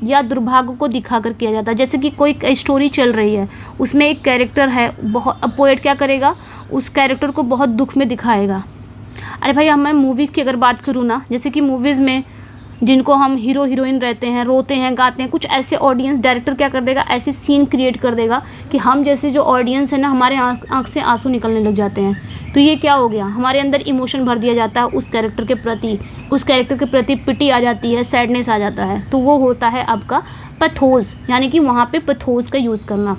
Speaker 1: या दुर्भाग्य को दिखाकर किया जाता है। जैसे कि कोई स्टोरी चल रही है, उसमें एक कैरेक्टर है, बहुत पोएट क्या करेगा, उस कैरेक्टर को बहुत दुख में दिखाएगा। अरे भाई मैं मूवीज़ की अगर बात करूँ ना, जैसे कि मूवीज़ में जिनको हम हीरो हीरोइन रहते हैं, रोते हैं, गाते हैं, कुछ ऐसे ऑडियंस डायरेक्टर क्या कर देगा, ऐसे सीन क्रिएट कर देगा कि हम जैसे जो ऑडियंस है ना, हमारे आँख से आंसू निकलने लग जाते हैं। तो ये क्या हो गया, हमारे अंदर इमोशन भर दिया जाता है उस कैरेक्टर के प्रति पिटी आ जाती है, सैडनेस आ जाता है, तो वो होता है आपका पैथोज, यानी कि वहाँ पे पैथोज का यूज़ करना।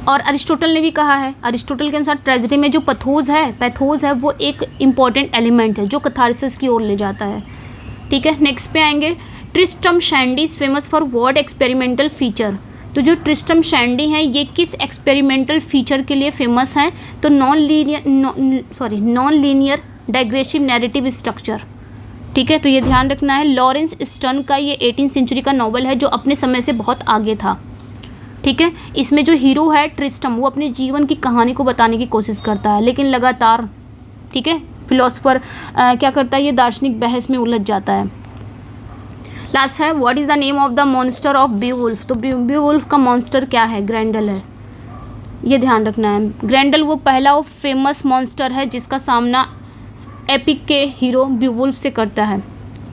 Speaker 1: और अरिस्टोटल ने भी कहा है, अरिस्टोटल के अनुसार ट्रेजेडी में जो पैथोज है वो एक इम्पॉर्टेंट एलिमेंट है जो कैथारसिस की ओर ले जाता है, ठीक है। नेक्स्ट पे आएंगे, Tristram Shandy is famous for what experimental feature, तो जो ट्रिस्ट्रम शैंडी हैं ये किस एक्सपेरिमेंटल फीचर के लिए फेमस हैं, तो नॉन लीनियर डाइग्रेसिव नैरेटिव स्ट्रक्चर, ठीक है। तो ये ध्यान रखना है। लॉरेंस स्टर्न का ये 18th सेंचुरी का नॉवल है जो अपने समय से बहुत आगे था, ठीक है। इसमें जो हीरो है ट्रिस्टम, वो अपने जीवन की कहानी को बताने की कोशिश करता है, लेकिन लगातार, ठीक है, फिलोसफर क्या करता है, ये दार्शनिक बहस में उलझ जाता है। लास्ट है, what is the name of the monster of Beowulf, तो बीवुल्फ का मॉन्स्टर क्या है, ग्रेंडल है, ये ध्यान रखना है। ग्रेंडल वो पहला वो फेमस मॉन्स्टर है जिसका सामना एपिक के हीरो बीवुल्फ से करता है,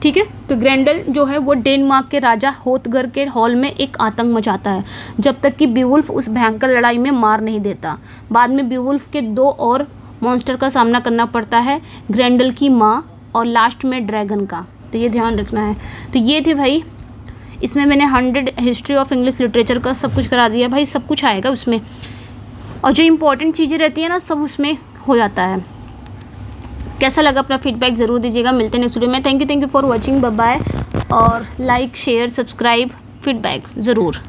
Speaker 1: ठीक है। तो ग्रेंडल जो है वो डेनमार्क के राजा होथगर के हॉल में एक आतंक मचाता है जब तक कि बीवुल्फ उस भयंकर लड़ाई में मार नहीं देता। बाद में बीवुल्फ के 2 और मॉन्स्टर का सामना करना पड़ता है, ग्रेंडल की माँ और लास्ट में ड्रैगन का, तो ये ध्यान रखना है। तो ये थे भाई, इसमें मैंने 100 हिस्ट्री ऑफ इंग्लिश लिटरेचर का सब कुछ करा दिया भाई, सब कुछ आएगा उसमें, और जो इम्पोर्टेंट चीज़ें रहती हैं ना सब उसमें हो जाता है। कैसा लगा अपना फीडबैक ज़रूर दीजिएगा। मिलते हैं नेक्स्ट वीडियो में। Thank you for watching, bye bye, और लाइक शेयर सब्सक्राइब फीडबैक ज़रूर।